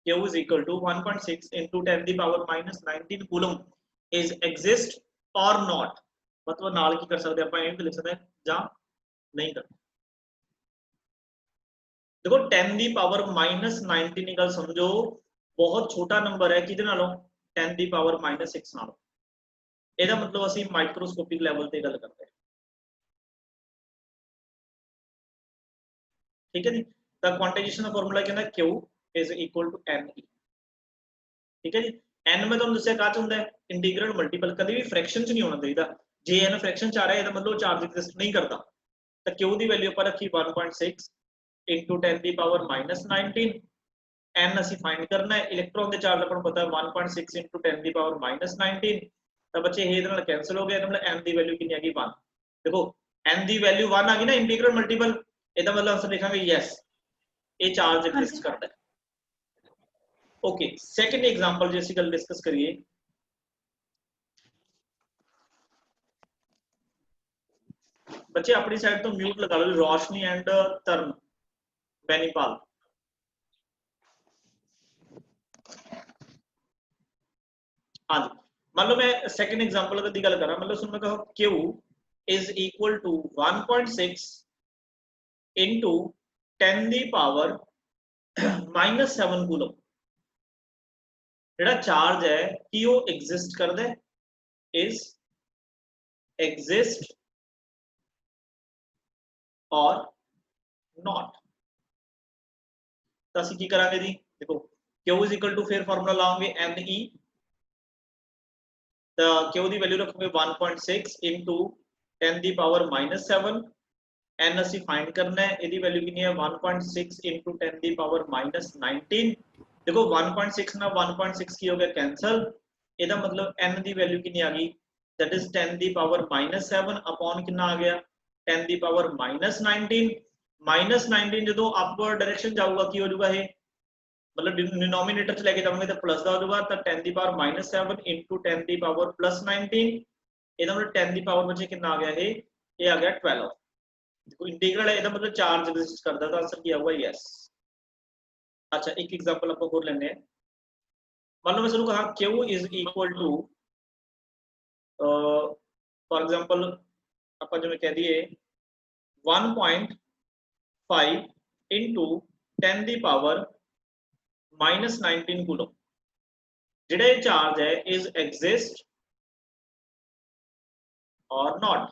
Q is equal to 1.6 into 10 the power minus 19 coulomb is exist or not। मतलब नाल की कर सकते हैं, आप लिख सकते हैं ਜਾਂ नहीं कर। देखो 10 ਦੀ पावर minus 19 ਦੀ ਗੱਲ ਸਮਝੋ, बहुत छोटा नंबर है किदे नालों, 10 ਦੀ पावर minus 6 नालों। ਇਹਦਾ ਮਤਲਬ ਅਸੀਂ ਮਾਈਕਰੋਸਕੋਪਿਕ ਲੈਵਲ ਤੇ ਗੱਲ ਕਰਦੇ ਹਾਂ। ठीक है जी। द क्वांटाइजेशन का फॉर्मूला कहना Q is equal to n e. ठीक है जी। एन में तुहानू दस्सिया काच हुंदा है इंटीग्रल मल्टीपल, कभी भी फ्रैक्शन च नहीं होना चाहिए। जे एन फ्रैक्शन च आ रहा है इसदा मतलब चार्ज एग्जिस्ट नहीं करता। तो Q की वैल्यू आपां रखी 1.6 इंटू 10 की पावर -19। एन असीं फाइंड करना है, इलेक्ट्रॉन के चार्ज आपां नूं पता है 1.6 इंटू 10 की पावर -19। तो बच्चे ये इहदे नाल कैंसल हो गया, मतलब एन की वैल्यू कितनी आ गई 1। देखो एन की वैल्यू 1 आ गई ना इंटीग्रल मल्टीपल, ਇਹਦਾ मतलब आंसर लिखांगे यस ये चार्ज एग्जिस्ट करता है। ओके सेकंड एग्जांपल जो ਅਸੀਂ ਗੱਲ डिस्कस करिए, बच्चे अपनी साइड तो म्यूट लगा लो, रोशनी एंड तरन बेनीपाल। हाँ जी, मान लो मैं सेकंड एग्जांपल की गल करा, मतलब सुन मैं कहो Q is equal to 1.6 into 10 की पावर -7 कूलम। ਜਿਹੜਾ ਚਾਰਜ ਹੈ ਕਿ ਉਹ ਐਗਜ਼ਿਸਟ ਕਰਦਾ ਹੈ, ਇਜ਼ ਐਗਜ਼ਿਸਟ ਔਰ ਨॉट। ਤਾਂ ਅਸੀਂ ਕੀ ਕਰਾਂਗੇ ਜੀ, ਦੇਖੋ Q इज इक्वल टू फिर फार्मूला लाओगे Ne, तो Q की वैल्यू रखोगे 1.6 इंटू 10 की पावर -7। n ਅਸੀਂ फाइंड करना है, ਇਹਦੀ वैल्यू कितनी है 1.6 इंटू 10 की पावर -19। देखो 1.6 ना 1.6 की हो गया कैंसल, ਇਹਦਾ मतलब n की वैल्यू कितनी आ गई, दैट इज 10 की पावर -7 अपॉन कितना आ गया 10 की पावर -19। -19 जो अपवर्ड डायरेक्शन जाऊगा की हो जाऊगा, ये मतलब डिनोमिनेटर च लेके जाओगे तो प्लस का हो जाऊगा, तो 10 की पावर -7 इंटू 10 की पावर +19, ਇਹਦਾ मतलब 10 की पावर बचे कितना आ गया, ये आ गया 12। देखो इंटीग्रल है, ਇਹਦਾ मतलब चार्ज एग्जिस्ट करता है, तो आंसर क्या होगा यस। अच्छा एक एग्जांपल आपको और लेने हैं, मान लो मैं शुरू कहा Q is equal to for example आप जो मैं कह दिए 1.5 इंटू 10 की पावर -19 कूलम। ਜਿਹੜਾ ਇਹ चार्ज है इज एग्जिस्ट और नॉट।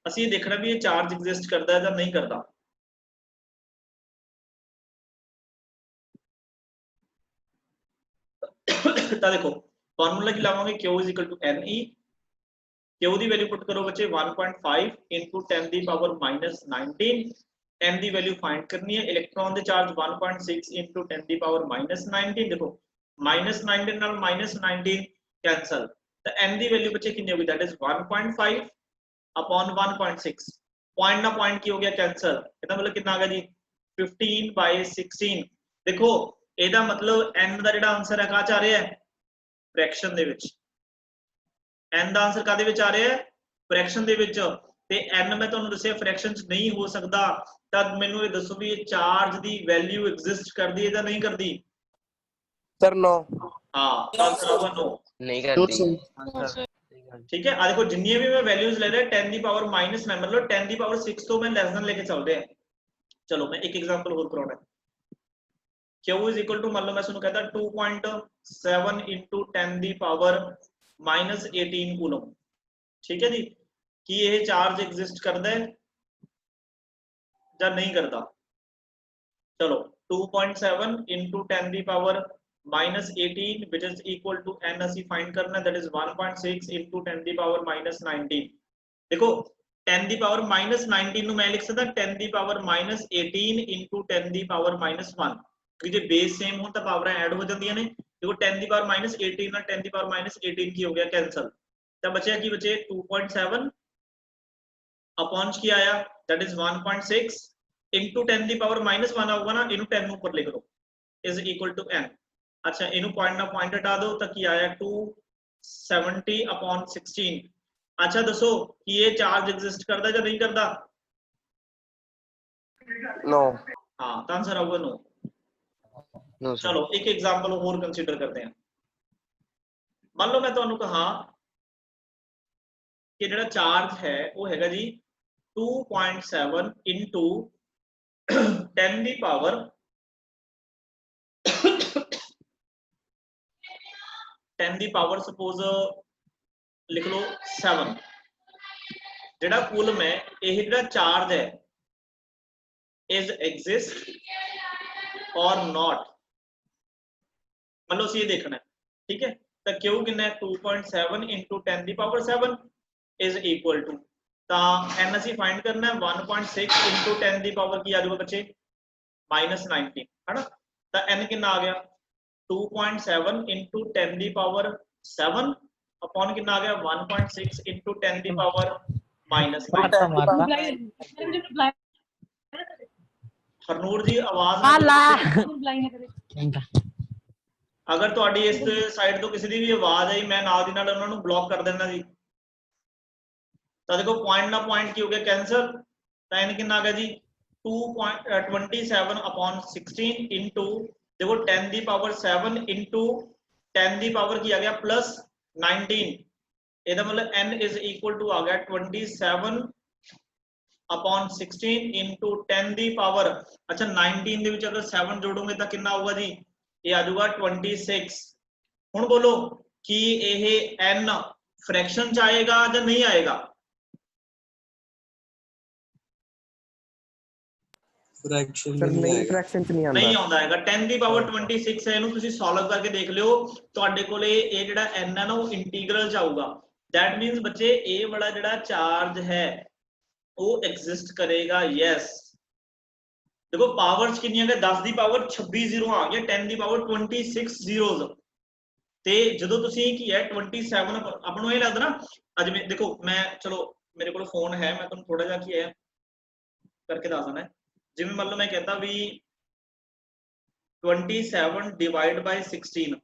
ਅਸੀਂ देखना भी ये चार्ज एग्जिस्ट करता है या नहीं करता। तो देखो फॉर्मूला की लावांगे Q is equal to Ne, Q की वैल्यू पुट करो बच्चे 1.5 इंटू 10 की पावर -19। n की वैल्यू फाइंड करनी है, इलेक्ट्रॉन के चार्ज 1.6 इंटू 10 की पावर -19। देखो -19 नाल -19 कैंसल, तो n की वैल्यू बच्चे कितनी होगी, दैट इज 1.5 अपॉन 1.6। पॉइंट ना पॉइंट की हो गया कैंसल, इसका मतलब कितना आ गया जी 15/16। देखो ਇਹਦਾ मतलब n ਦਾ ਜਿਹੜਾ ਆਨਸਰ ਹੈ ਕਾਹ ਚ ਆ ਰਿਹਾ ਹੈ, फ्रैक्शन ਦੇ ਵਿੱਚ। n ਦਾ ਆਨਸਰ ਕਾਦੇ ਵਿੱਚ ਆ ਰਿਹਾ ਹੈ, फ्रैक्शन ਦੇ ਵਿੱਚ। ਤੇ n ਮੈਂ ਤੁਹਾਨੂੰ ਦੱਸਿਆ फ्रैक्शन ਚ ਨਹੀਂ ਹੋ ਸਕਦਾ, ਤਾਂ ਮੈਨੂੰ ਇਹ ਦੱਸੋ ਵੀ ਇਹ ਚਾਰਜ ਦੀ ਵੈਲਿਊ ਐਗਜ਼ਿਸਟ ਕਰਦੀ ਹੈ ਜਾਂ ਨਹੀਂ ਕਰਦੀ। Sir no. हाँ आंसर होगा नो, नहीं करती। ठीक है। देखो जिन्नी भी मैं वैल्यूज ले रहा है 10 की पावर -9 मतलब 10 की पावर 6 तो मैं लेस देन लेके चल रहे हैं। चलो मैं एक एग्जांपल और कराना है, Q इज इक्वल टू मान लो मैं सुन कहता 2.7 इंटू 10 की पावर -18 कूलम। ठीक है जी, कि यह चार्ज एग्जिस्ट करता है या नहीं करता। चलो 2.7 इंटू 10 की power -18 which is equal to n ਅਸੀਂ फाइंड करना, that is 1.6 into 10 की पावर -19। देखो 10 की पावर -19 ਨੂੰ ਮੈਂ ਲਿਖ ਸਕਦਾ 10 की पावर -18 into 10 की पावर -1, ਕਿ ਜੇ ਬੇਸ ਸੇਮ ਹੋਣ ਤਾਂ ਪਾਵਰਾਂ ਐਡ ਹੋ ਜਾਂਦੀਆਂ ਨੇ। ਦੇਖੋ 10 की पावर -18 ਨਾਲ 10 की पावर -18 ਕੀ ਹੋ ਗਿਆ कैंसल, ਤਾਂ बचा की बचे 2.7 अपॉन ਕੀ आया, that is 1.6 into 10 की पावर -1 ਆਊਗਾ ਨਾ, ਇਹਨੂੰ 10 ਨੂੰ ਉੱਪਰ ਲਿਖ ਲਓ is equal to n। अच्छा इनू पॉइंट ना पॉइंट हटा दो तो की आया 270 अपॉन 16। अच्छा दसो कि ये चार्ज एग्जिस्ट करता या नहीं करता। नो। हाँ तो आंसर आऊगा नो। नो चलो एक एग्जांपल और कंसीडर करते हैं। मान लो मैं तुहानू कहा कि जो चार्ज है वो हैगा जी 2.7 इंटू 10 की पावर 10 ਦੀ ਪਾਵਰ ਸਪੋਜ਼ ਲਿਖ ਲਓ 7 ਜਿਹੜਾ ਕੂਲਮ ਹੈ ਇਹ ਜਿਹੜਾ ਚਾਰਜ ਹੈ is exist or not मतलब ਅਸੀਂ ਇਹ ਦੇਖਣਾ ਹੈ ਠੀਕ ਹੈ ਤਾਂ Q ਕਿੰਨਾ ਹੈ 2.7 into 10 the power 7 is equal to ਤਾਂ n ਅਸੀਂ ਫਾਈਂਡ ਕਰਨਾ ਹੈ 1.6 into 10 ਦੀ ਪਾਵਰ ਕੀ ਆ ਜਾਊਗਾ ਬੱਚੇ -19 ਹੈ ਨਾ ਤਾਂ n ਕਿੰਨਾ ਆ ਗਿਆ 2.7 into 10 ਦੀ ਪਾਵਰ 7 upon ਕਿੰਨਾ ਆ ਗਿਆ 1.6 into 10 ਦੀ ਪਾਵਰ -19 हरनूर जी आवाज अगर ਤੁਹਾਡੀ ਇਸ ਸਾਈਡ ਤੋਂ ਕਿਸੇ ਦੀ ਵੀ ਆਵਾਜ਼ ਆਈ ਮੈਂ ਨਾਲ ਦੀ ਨਾਲ ਉਹਨਾਂ ਨੂੰ ਬਲੌਕ ਕਰ ਦੇਣਾ ਜੀ ਤਾਂ ਦੇਖੋ ਪੁਆਇੰਟ ਨਾਲ ਪੁਆਇੰਟ ਕੀ ਹੋ ਗਿਆ ਕੈਂਸਲ ਤਾਂ n ਕਿੰਨਾ ਆ ਗਿਆ ਜੀ 2.27 upon 16 into देखो 10 ਦੀ ਪਾਵਰ 7 into 10 ਦੀ ਪਾਵਰ ਕੀ ਆ ਗਿਆ plus 19 ਇਹਦਾ ਮਤਲਬ n is equal to ਆ ਗਿਆ 27 upon 16 into 10 ਦੀ ਪਾਵਰ ਅੱਛਾ 19 ਦੇ ਵਿੱਚ ਅਗਰ 7 ਜੋੜੋਗੇ ਤਾਂ ਕਿੰਨਾ ਆਊਗਾ ਜੀ ਇਹ ਆ ਜਾਊਗਾ 26 ਹੁਣ ਬੋਲੋ ਕਿ ਇਹ n ਫ੍ਰੈਕਸ਼ਨ ਚ ਆਏਗਾ ਜਾਂ ਨਹੀਂ ਆਏਗਾ फ्रैक्शन ਚ ਨਹੀਂ ਆਉਂਦਾ ਨਹੀਂ ਆਉਂਦਾ ਹੈਗਾ 10 ਦੀ ਪਾਵਰ 26 ਹੈ ਇਹਨੂੰ ਤੁਸੀਂ ਸੋਲਵ ਕਰਕੇ ਦੇਖ ਲਿਓ ਤੁਹਾਡੇ ਕੋਲੇ ਇਹ ਜਿਹੜਾ n ਹੈ ਨਾ ਉਹ ਇੰਟੀਗਰਲ ਚ ਆਊਗਾ that means ਬੱਚੇ ਇਹ ਵਾਲਾ ਜਿਹੜਾ ਚਾਰਜ ਹੈ ਉਹ ਐਗਜ਼ਿਸਟ ਕਰੇਗਾ ਯੈਸ देखो पावर्स कितनी है 10 ਦੀ ਪਾਵਰ 26 ਜ਼ੀਰੋ ਆ ਗਿਆ 10 ਦੀ ਪਾਵਰ 26 ਜ਼ੀਰੋਜ਼ ਤੇ ਜਦੋਂ ਤੁਸੀਂ ਕੀ ਹੈ 27 ਆਪਾਂ ਨੂੰ ਇਹ ਲੱਗਦਾ ਨਾ ਅੱਜ ਮੈਂ ਦੇਖੋ ਮੈਂ ਚਲੋ ਮੇਰੇ ਕੋਲ ਫੋਨ ਹੈ ਮੈਂ ਤੁਹਾਨੂੰ ਥੋੜਾ ਜਿਹਾ ਕੀ ਹੈ ਕਰਕੇ ਦੱਸ ਦਣਾ ਜਿਵੇਂ ਮੰਨ ਲਓ ਮੈਂ ਕਹਿੰਦਾ ਵੀ 27 ਡਿਵਾਈਡ ਬਾਈ 16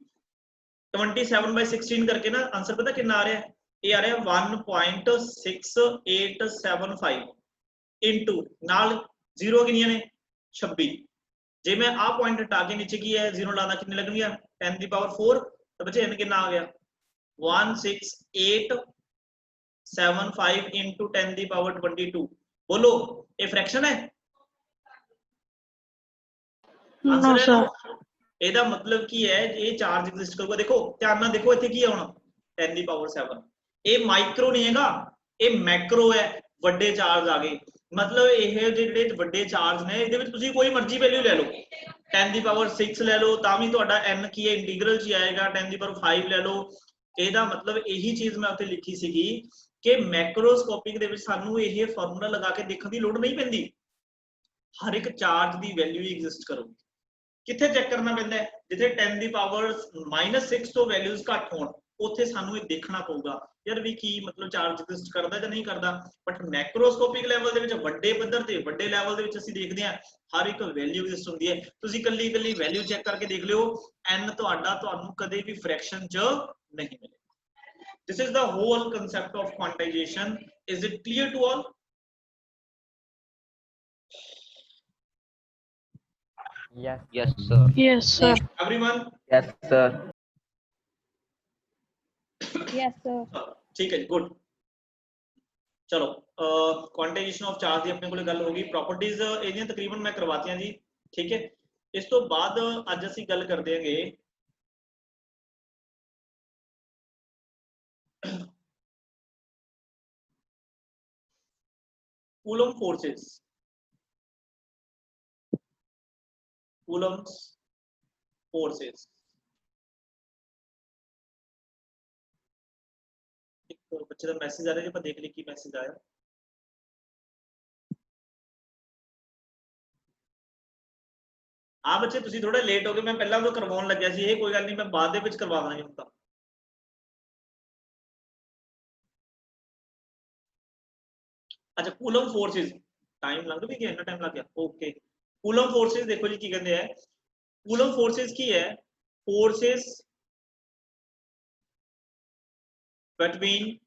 27 ਬਾਈ 16 करके ना आंसर पता कितना आ रहा है ये आ रहा है 1.6875 इनटू नाल जीरो कितनी ने 26 जे मैं आ पॉइंट हटा के नीचे की है जीरो लाना कितने लगेंगे 10 की पावर 4 तो बच्चे n कितना आ गया 16875 into 10 की पावर 22 बोलो ये फ्रैक्शन है आंसर है ਇਹਦਾ ਮਤਲਬ ਕੀ ਹੈ ਇਹ ਚਾਰਜ ਐਗਜ਼ਿਸਟ ਕਰੂਗਾ ਦੇਖੋ ਧਿਆਨ ਨਾਲ ਦੇਖੋ ਇੱਥੇ ਕੀ ਹੈ ਹੁਣ 10 ਦੀ ਪਾਵਰ 7 ਇਹ ਮਾਈਕਰੋ ਨਹੀਂ ਹੈਗਾ ਇਹ ਮੈਕਰੋ ਹੈ ਵੱਡੇ ਚਾਰਜ ਆ ਗਏ मतलब ਇਹ ਜਿਹੜੇ ਵੱਡੇ ਚਾਰਜ ਨੇ ਇਹਦੇ ਵਿੱਚ ਤੁਸੀਂ ਕੋਈ ਮਰਜ਼ੀ ਵੈਲਿਊ ਲੈ ਲਓ 10 ਦੀ ਪਾਵਰ 6 ਲੈ ਲਓ ਤਾਂ ਵੀ ਤੁਹਾਡਾ n ਕੀ ਹੈ ਇੰਟੀਗਰਲ ਚ ਆਏਗਾ 10 ਦੀ ਪਾਵਰ 5 ਲੈ ਲਓ ਇਹਦਾ ਮਤਲਬ ਇਹੀ ਚੀਜ਼ ਮੈਂ ਉੱਥੇ ਲਿਖੀ ਸੀਗੀ ਕਿ ਮੈਕਰੋਸਕੋਪਿਕ ਦੇ ਵਿੱਚ ਸਾਨੂੰ ਇਹ ਫਾਰਮੂਲਾ ਲਗਾ ਕੇ ਦੇਖਣ ਦੀ ਲੋੜ ਨਹੀਂ ਪੈਂਦੀ ਹਰ ਇੱਕ ਚਾਰਜ ਦੀ ਵੈਲਿਊ ਐਗਜ਼ਿਸਟ ਕਰੂਗੀ ਕਿੱਥੇ ਚੈੱਕ ਕਰਨਾ ਪੈਂਦਾ ਹੈ ਜਿੱਥੇ 10 ਦੀ ਪਾਵਰ -6 ਤੋਂ ਵੈਲਿਊਜ਼ ਘੱਟ ਹੋਣ ਉੱਥੇ ਸਾਨੂੰ ਇਹ ਦੇਖਣਾ ਪਊਗਾ ਯਾਰ ਵੀ ਕੀ ਮਤਲਬ ਚਾਰਜ ਐਗਜ਼ਿਸਟ ਕਰਦਾ ਜਾਂ ਨਹੀਂ ਕਰਦਾ ਬਟ ਮੈਕਰੋਸਕੋਪਿਕ ਲੈਵਲ ਦੇ ਵਿੱਚ ਵੱਡੇ ਪੱਧਰ ਤੇ ਵੱਡੇ ਲੈਵਲ ਦੇ ਵਿੱਚ ਅਸੀਂ ਦੇਖਦੇ ਹਾਂ ਹਰ ਇੱਕ ਵੈਲਿਊ ਐਗਜ਼ਿਸਟ ਹੁੰਦੀ ਹੈ ਤੁਸੀਂ ਇਕੱਲੀ ਵੈਲਿਊ ਚੈੱਕ ਕਰਕੇ ਦੇਖ ਲਿਓ n ਤੁਹਾਡਾ ਤੁਹਾਨੂੰ ਕਦੇ ਵੀ ਫ੍ਰੈਕਸ਼ਨ ਚ ਨਹੀਂ ਮਿਲੇਗਾ this is the whole concept of quantization is it clear to all yes sir Yes, sir. everyone yes sir Yes, sir. ठीक है गुड चलो क्वांटाइजेशन ऑफ चार्ज ਦੀ ਆਪਣੇ ਕੋਲੇ ਗੱਲ ਹੋ ਗਈ ਪ੍ਰੋਪਰਟੀਜ਼ ਇਹਦੀਆਂ ਤਕਰੀਬਨ ਮੈਂ ਕਰਵਾਤੀਆਂ ਜੀ ਠੀਕ ਹੈ ਇਸ ਤੋਂ ਬਾਅਦ ਅੱਜ ਅਸੀਂ ਗੱਲ ਕਰਦੇ ਹਾਂਗੇ ਕੂਲਮ ਫੋਰਸਸ coulomb's forces एक बच्चे का मैसेज आ रहा है पर देख ली की मैसेज आया हाँ बच्चे तुसी थोड़ा लेट हो गए मैं पहला तो करवाउन लग्या सी ये कोई गल नहीं मैं बाद दे विच करवा दांगा हुण तां अच्छा कूलम फोर्सेस टाइम लग भी गया इतना टाइम लग गया ओके कूलम फोर्सेस देखो जी की कहते हैं कूलम फोर्सेस की है फोर्सेस बिटवीन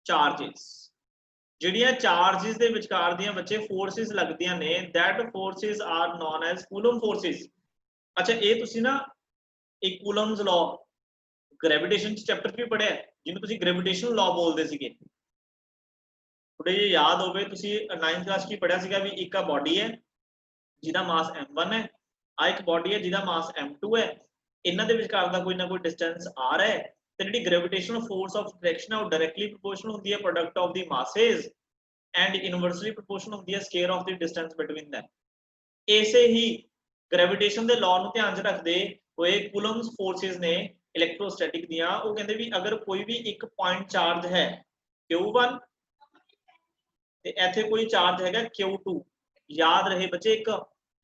चार्जेस ਜਿਹੜੀਆਂ ਚਾਰजेस ਦੇ ਵਿਚਕਾਰ ਦੀਆਂ ਬੱਚੇ ਫੋਰਸਿਸ ਲੱਗਦੀਆਂ ਨੇ that forces are known as coulomb forces ਅੱਛਾ ਇਹ ਤੁਸੀਂ ਨਾ ਇੱਕ ਕੂਲਮਸ ਲਾਅ ਗ੍ਰੈਵਿਟੇਸ਼ਨ ਚੈਪਟਰ ਵੀ ਪੜਿਆ ਜਿਹਨੂੰ ਤੁਸੀਂ ਗ੍ਰੈਵਿਟੇਸ਼ਨ ਲਾਅ ਬੋਲਦੇ ਸੀਗੇ ਥੋੜੇ ਜੇ ਯਾਦ ਹੋਵੇ ਤੁਸੀਂ 9th ਕਲਾਸ ਕੀ ਪੜਿਆ ਸੀਗਾ ਵੀ ਇੱਕ ਆ ਬਾਡੀ ਹੈ ਜਿਹਦਾ ਮਾਸ m1 ਹੈ ਆ ਇੱਕ ਬਾਡੀ ਹੈ ਜਿਹਦਾ ਮਾਸ m2 ਹੈ ਇਹਨਾਂ ਦੇ ਵਿਚਕਾਰ ਦਾ ਕੋਈ ਨਾ ਕੋਈ ਡਿਸਟੈਂਸ r ਹੈ ਤੇ ਜਿਹੜੀ ਗ੍ਰੈਵਿਟੇਸ਼ਨਲ ਫੋਰਸ ਆਫ ਅਟਰੈਕਸ਼ਨ ਹੈ ਉਹ ਡਾਇਰੈਕਟਲੀ ਪ੍ਰੋਪੋਰਸ਼ਨਲ ਹੁੰਦੀ ਹੈ product of the masses and inversely proportional ਹੁੰਦੀ ਹੈ square of the distance between them। ਇਸੇ ਹੀ ਗ੍ਰੈਵਿਟੇਸ਼ਨ ਦੇ ਲਾਅ ਨੂੰ ਧਿਆਨ 'ਚ ਰੱਖਦੇ ਹੋਏ ਕੂਲਮਸ ਫੋਰਸਿਸ ਨੇ ਇਲੈਕਟ੍ਰੋਸਟੈਟਿਕ ਦੀਆਂ, ਉਹ ਕਹਿੰਦੇ ਵੀ ਅਗਰ ਕੋਈ ਵੀ ਇੱਕ ਪੁਆਇੰਟ ਚਾਰਜ ਹੈ Q1 ਤੇ ਇੱਥੇ ਕੋਈ ਚਾਰਜ ਹੈਗਾ Q2, ਯਾਦ ਰਹੇ ਬੱਚੇ ਇੱਕ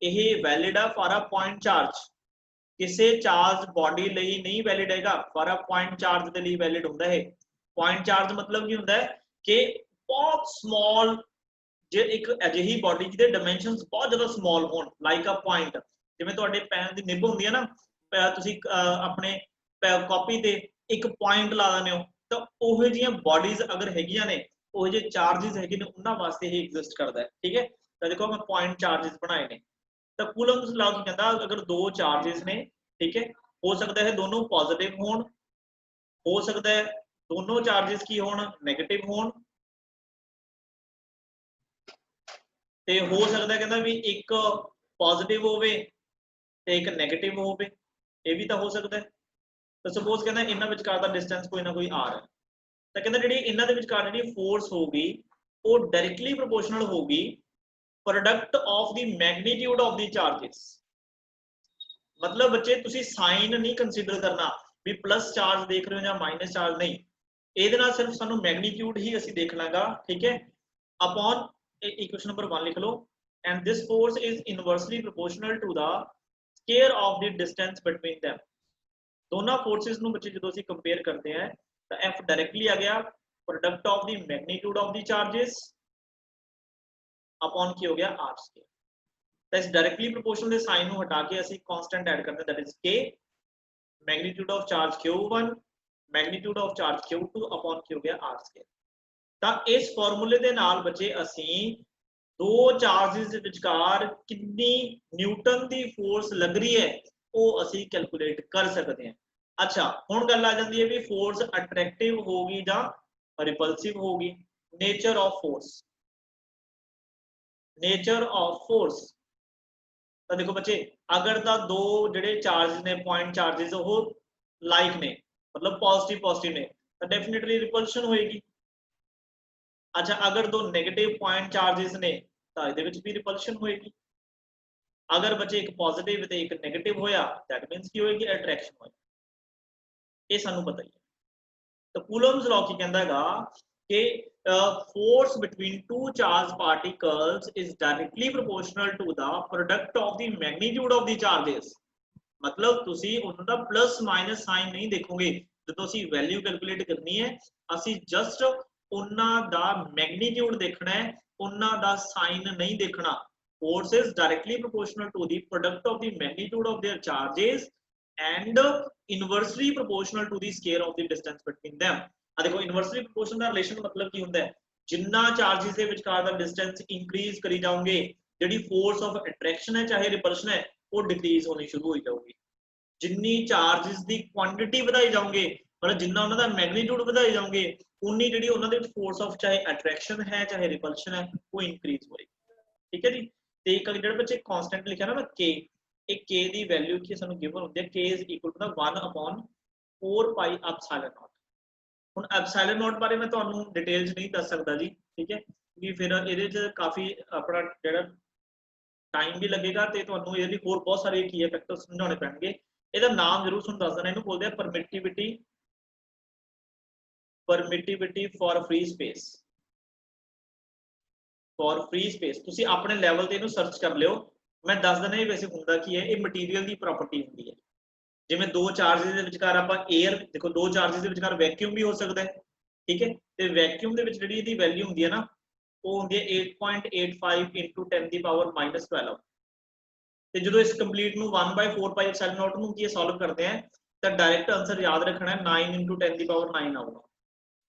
ਇਹ ਵੈਲਿਡ ਆ ਫॉर ਅ ਪੁਆਇੰਟ ਚਾਰਜ, ਕਿਸੇ ਚਾਰਜ ਬੋਡੀ ਲਈ ਨਹੀਂ ਵੈਲਿਡ ਹੈਗਾ, ਫॉर ਅ ਪੁਆਇੰਟ ਚਾਰਜ ਦੇ ਲਈ ਵੈਲਿਡ ਹੁੰਦਾ ਹੈ। ਪੁਆਇੰਟ ਚਾਰਜ ਮਤਲਬ ਕੀ ਹੁੰਦਾ ਹੈ ਕਿ ਬਹੁਤ ਸਮਾਲ, ਜੇ ਇੱਕ ਅਜਿਹੀ ਬੋਡੀ ਜਿਹਦੇ ਡਾਈਮੈਂਸ਼ਨਸ ਬਹੁਤ ਜ਼ਿਆਦਾ ਸਮਾਲ ਹੋਣ, ਲਾਈਕ ਅ ਪੁਆਇੰਟ, ਜਿਵੇਂ ਤੁਹਾਡੇ ਪੈਨ ਦੀ ਨਿਬ ਹੁੰਦੀ ਹੈ ਨਾ, ਤੁਸੀਂ ਆਪਣੇ ਕਾਪੀ ਤੇ ਇੱਕ ਪੁਆਇੰਟ ਲਾ ਦਿੰਦੇ ਹੋ, ਤਾਂ ਉਹੋ ਜਿਹੀਆਂ ਬੋਡੀਜ਼ ਅਗਰ ਹੈਗੀਆਂ ਨੇ, ਉਹ ਜਿਹੇ ਚਾਰजेस ਹੈਗੇ ਨੇ, ਉਹਨਾਂ ਵਾਸਤੇ ਹੀ ਐਗਜ਼ਿਸਟ ਕਰਦਾ ਹੈ। ਠੀਕ ਹੈ, ਤਾਂ ਦੇਖੋ ਮੈਂ ਪੁਆਇੰਟ ਚਾਰजेस ਬਣਾਏ ਨੇ। ਤਾਂ ਕੂਲਮਸ ਲਾਅ ਕੀ ਕਹਿੰਦਾ, ਅਗਰ ਦੋ ਚਾਰजेस ਨੇ, ਠੀਕ ਹੈ, ਹੋ ਸਕਦਾ ਹੈ ਦੋਨੋਂ ਪੋਜ਼ਿਟਿਵ ਹੋਣ, ਹੋ ਸਕਦਾ ਹੈ ਦੋਨੋਂ ਚਾਰजेस ਕੀ ਹੋਣ, ਨੈਗੇਟਿਵ ਹੋਣ, ਤੇ ਹੋ ਸਕਦਾ ਕਹਿੰਦਾ ਵੀ ਇੱਕ ਪੋਜ਼ਿਟਿਵ ਹੋਵੇ ਤੇ ਇੱਕ ਨੈਗੇਟਿਵ ਹੋਵੇ, ਇਹ ਵੀ ਤਾਂ ਹੋ ਸਕਦਾ ਹੈ। ਤਾਂ ਸਪੋਜ਼ ਕਹਿੰਦਾ ਇਹਨਾਂ ਵਿਚਕਾਰ ਦਾ ਡਿਸਟੈਂਸ ਕੋਈ ਨਾ ਕੋਈ r ਹੈ, ਤਾਂ ਕਹਿੰਦਾ ਜਿਹੜੀ ਇਹਨਾਂ ਦੇ ਵਿਚਕਾਰ ਜਿਹੜੀ ਫੋਰਸ ਹੋਊਗੀ ਉਹ ਡਾਇਰੈਕਟਲੀ ਪ੍ਰੋਪੋਰਸ਼ਨਲ ਹੋਊਗੀ product of the magnitude of the charges. ਮਤਲਬ ਬੱਚੇ ਤੁਸੀਂ ਸਾਈਨ ਨਹੀਂ ਕੰਸੀਡਰ ਕਰਨਾ ਵੀ ਪਲੱਸ ਚਾਰਜ ਦੇਖ ਰਹੇ ਹੋ ਜਾਂ ਮਾਈਨਸ ਚਾਰਜ, ਨਹੀਂ, ਇਹਦੇ ਨਾਲ ਸਿਰਫ ਸਾਨੂੰ ਮੈਗਨੀਟਿਊਡ ਹੀ ਅਸੀਂ ਦੇਖਣਾਗਾ। ਠੀਕ ਹੈ, ਅਪਨ ਇਕੁਏਸ਼ਨ ਨੰਬਰ 1 ਲਿਖ ਲਓ, and this force is inversely proportional to the square of the distance between them। ਦੋਨਾਂ ਫੋਰਸਿਸ ਨੂੰ ਬੱਚੇ ਜਦੋਂ ਅਸੀਂ ਕੰਪੇਅਰ ਕਰਦੇ ਹਾਂ ਤਾਂ F ਡਾਇਰੈਕਟਲੀ ਆ ਗਿਆ product of the magnitude of the charges ਅਪਨ ਕੀ ਹੋ ਗਿਆ r ਸਕੁਅਰ। ਤਾਂ ਇਸ ਡਾਇਰੈਕਟਲੀ ਪ੍ਰੋਪੋਰਸ਼ਨਲ ਦੇ ਸਾਈਨ ਨੂੰ ਹਟਾ ਕੇ ਅਸੀਂ ਕਾਂਸਟੈਂਟ ਐਡ ਕਰਦੇ, that is k, magnitude of charge Q1 magnitude of charge Q2 ਅਪਨ ਕੀ ਹੋ ਗਿਆ r ਸਕੁਅਰ। ਤਾਂ ਇਸ ਫਾਰਮੂਲੇ ਦੇ ਨਾਲ ਬੱਚੇ ਅਸੀਂ ਦੋ ਚਾਰजेस ਦੇ ਵਿਚਕਾਰ ਕਿੰਨੀ ਨਿਊਟਨ ਦੀ ਫੋਰਸ ਲੱਗ ਰਹੀ ਹੈ ਉਹ ਅਸੀਂ ਕੈਲਕੂਲੇਟ ਕਰ ਸਕਦੇ ਹਾਂ। ਅੱਛਾ, ਹੁਣ ਗੱਲ ਆ ਜਾਂਦੀ ਹੈ ਵੀ ਫੋਰਸ ਅਟਰੈਕਟਿਵ ਹੋਗੀ ਜਾਂ ਰਿਪਲਸਿਵ ਹੋਗੀ। Nature of force, nature of force, ਤਾਂ ਦੇਖੋ ਬੱਚੇ ਅਗਰ ਤਾਂ ਦੋ ਜਿਹੜੇ ਚਾਰजेस ਨੇ ਪੁਆਇੰਟ ਚਾਰजेस ਉਹ ਲਾਈਕ ਨੇ, ਮਤਲਬ ਪੋਜ਼ਿਟਿਵ ਨੇ, ਤਾਂ ਡੈਫੀਨਿਟਲੀ ਰਿਪਲਸ਼ਨ ਹੋਏਗੀ। ਅੱਛਾ, ਅਗਰ ਦੋ ਨੈਗੇਟਿਵ ਪੁਆਇੰਟ ਚਾਰजेस ਨੇ ਤਾਂ ਇਹਦੇ ਵਿੱਚ ਵੀ ਰਿਪਲਸ਼ਨ ਹੋਏਗੀ। ਅਗਰ ਬੱਚੇ ਇੱਕ ਪੋਜ਼ਿਟਿਵ ਤੇ ਇੱਕ ਨੈਗੇਟਿਵ ਹੋਇਆ, ਦੈਟ ਮੀਨਸ ਕੀ ਹੋਏਗੀ, ਅਟਰੈਕਸ਼ਨ ਹੋਏਗੀ। ਇਹ ਸਾਨੂੰ ਪਤਾ ਹੀ ਹੈ। ਤਾਂ ਕੂਲਮਸ ਲਾਅ ਕੀ ਕਹਿੰਦਾ ਹੈਗਾ ਕਿ force between two charged particles is directly proportional to the product of the magnitude of the charges। ਮਤਲਬ ਤੁਸੀਂ ਉਹਨਾਂ ਦਾ ਪਲੱਸ ਮਾਈਨਸ ਸਾਈਨ ਨਹੀਂ ਦੇਖੋਗੇ ਜਦੋਂ ਅਸੀਂ ਵੈਲਿਊ ਕੈਲਕੂਲੇਟ ਕਰਨੀ ਹੈ, ਅਸੀਂ ਜਸਟ ਉਹਨਾਂ ਦਾ ਮੈਗਨੀਟਿਊਡ ਦੇਖਣਾ ਹੈ, ਉਹਨਾਂ ਦਾ ਸਾਈਨ ਨਹੀਂ ਦੇਖਣਾ। force is directly proportional to the product of the magnitude of their charges and inversely proportional to the square of the distance between them। ਆ ਦੇਖੋ ਇਨਵਰਸਲੀ ਪ੍ਰੋਪੋਰਸ਼ਨ ਦਾ ਰਿਲੇਸ਼ਨ ਮਤਲਬ ਕੀ ਹੁੰਦਾ ਹੈ, ਜਿੰਨਾ ਚਾਰजेस ਦੇ ਵਿਚਕਾਰ ਦਾ ਡਿਸਟੈਂਸ ਇੰਕਰੀਜ਼ ਕਰੀ ਜਾਓਗੇ, ਜਿਹੜੀ ਫੋਰਸ ਆਫ ਅਟਰੈਕਸ਼ਨ ਹੈ ਚਾਹੇ ਰਿਪਲਸ਼ਨ ਹੈ ਉਹ ਡਿਕਰੀਜ਼ ਹੋਣੀ ਸ਼ੁਰੂ ਹੋ ਜਾਊਗੀ। ਜਿੰਨੀ ਚਾਰजेस ਦੀ ਕੁਆਂਟੀਟੀ ਵਧਾਈ ਜਾਓਗੇ, ਮਤਲਬ ਜਿੰਨਾ ਉਹਨਾਂ ਦਾ ਮੈਗਨੀਟਿਊਡ ਵਧਾਈ ਜਾਓਗੇ, ਉਨੀ ਜਿਹੜੀ ਉਹਨਾਂ ਦੇ ਫੋਰਸ ਆਫ ਚਾਹੇ ਅਟਰੈਕਸ਼ਨ ਹੈ ਚਾਹੇ ਰਿਪਲਸ਼ਨ ਹੈ ਉਹ ਇੰਕਰੀਜ਼ ਹੋਏਗੀ। ਠੀਕ ਹੈ ਜੀ। ਤੇ ਇੱਕ ਜਿਹੜੇ ਬੱਚੇ ਕਾਂਸਟੈਂਟ ਲਿਖਿਆ ਨਾ k, ਇਹ k ਦੀ ਵੈਲਿਊ ਕੀ ਸਾਨੂੰ ਗਿਵਨ ਹੁੰਦੀ ਹੈ, k is equal to 1/4 pi epsilon naught। ਹੁਣ ਐਪਸਾਈਲਨ ਨੋਟ ਬਾਰੇ ਮੈਂ ਤੁਹਾਨੂੰ ਡਿਟੇਲ 'ਚ ਨਹੀਂ ਦੱਸ ਸਕਦਾ ਜੀ, ਠੀਕ ਹੈ, ਕਿਉਂਕਿ ਫਿਰ ਇਹਦੇ 'ਚ ਕਾਫੀ ਆਪਣਾ ਜਿਹੜਾ ਟਾਈਮ ਵੀ ਲੱਗੇਗਾ ਤੇ ਤੁਹਾਨੂੰ ਇਹਦੇ ਹੋਰ ਬਹੁਤ ਸਾਰੇ ਕੀ ਹੈ ਫੈਕਟਰ ਸਮਝਾਉਣੇ ਪੈਣਗੇ। ਇਹਦਾ ਨਾਮ ਜ਼ਰੂਰ ਤੁਹਾਨੂੰ ਦੱਸ ਦੇਣਾ, ਇਹਨੂੰ ਬੋਲਦੇ ਆ permittivity for free space. For free space ਤੁਸੀਂ ਆਪਣੇ ਲੈਵਲ ਤੇ ਇਹਨੂੰ ਸਰਚ ਕਰ ਲਿਓ, ਮੈਂ ਦੱਸ ਦਿੰਦਾ ਇਹ ਵੈਸੇ ਹੁੰਦਾ ਕੀ ਹੈ। ਇਹ ਮਟੀਰੀਅਲ ਦੀ ਪ੍ਰੋਪਰਟੀ ਹੁੰਦੀ ਹੈ। ਜਿਵੇਂ ਦੋ ਚਾਰजेस ਦੇ ਵਿਚਕਾਰ ਆਪਾਂ 에ਅਰ, ਦੇਖੋ ਦੋ ਚਾਰजेस ਦੇ ਵਿਚਕਾਰ ਵੈਕਿਊਮ ਵੀ ਹੋ ਸਕਦਾ ਹੈ, ਠੀਕ ਹੈ, ਤੇ ਵੈਕਿਊਮ ਦੇ ਵਿੱਚ ਜਿਹੜੀ ਇਹਦੀ ਵੈਲਿਊ ਹੁੰਦੀ ਹੈ ਨਾ ਉਹ ਹੁੰਦੀ ਹੈ 8.85 into 10 ਦੀ ਪਾਵਰ -12। ਤੇ ਜਦੋਂ ਇਸ ਕੰਪਲੀਟ ਨੂੰ 1/4 ਪਾਈ ਐਪਸਾਈਲਨ ਨੋਟ ਨੂੰ ਕੀ ਸੋਲਵ ਕਰਦੇ ਆ ਤਾਂ ਡਾਇਰੈਕਟ ਆਨਸਰ ਯਾਦ ਰੱਖਣਾ ਹੈ 9 into 10 ਦੀ ਪਾਵਰ 9 ਆਊਗਾ।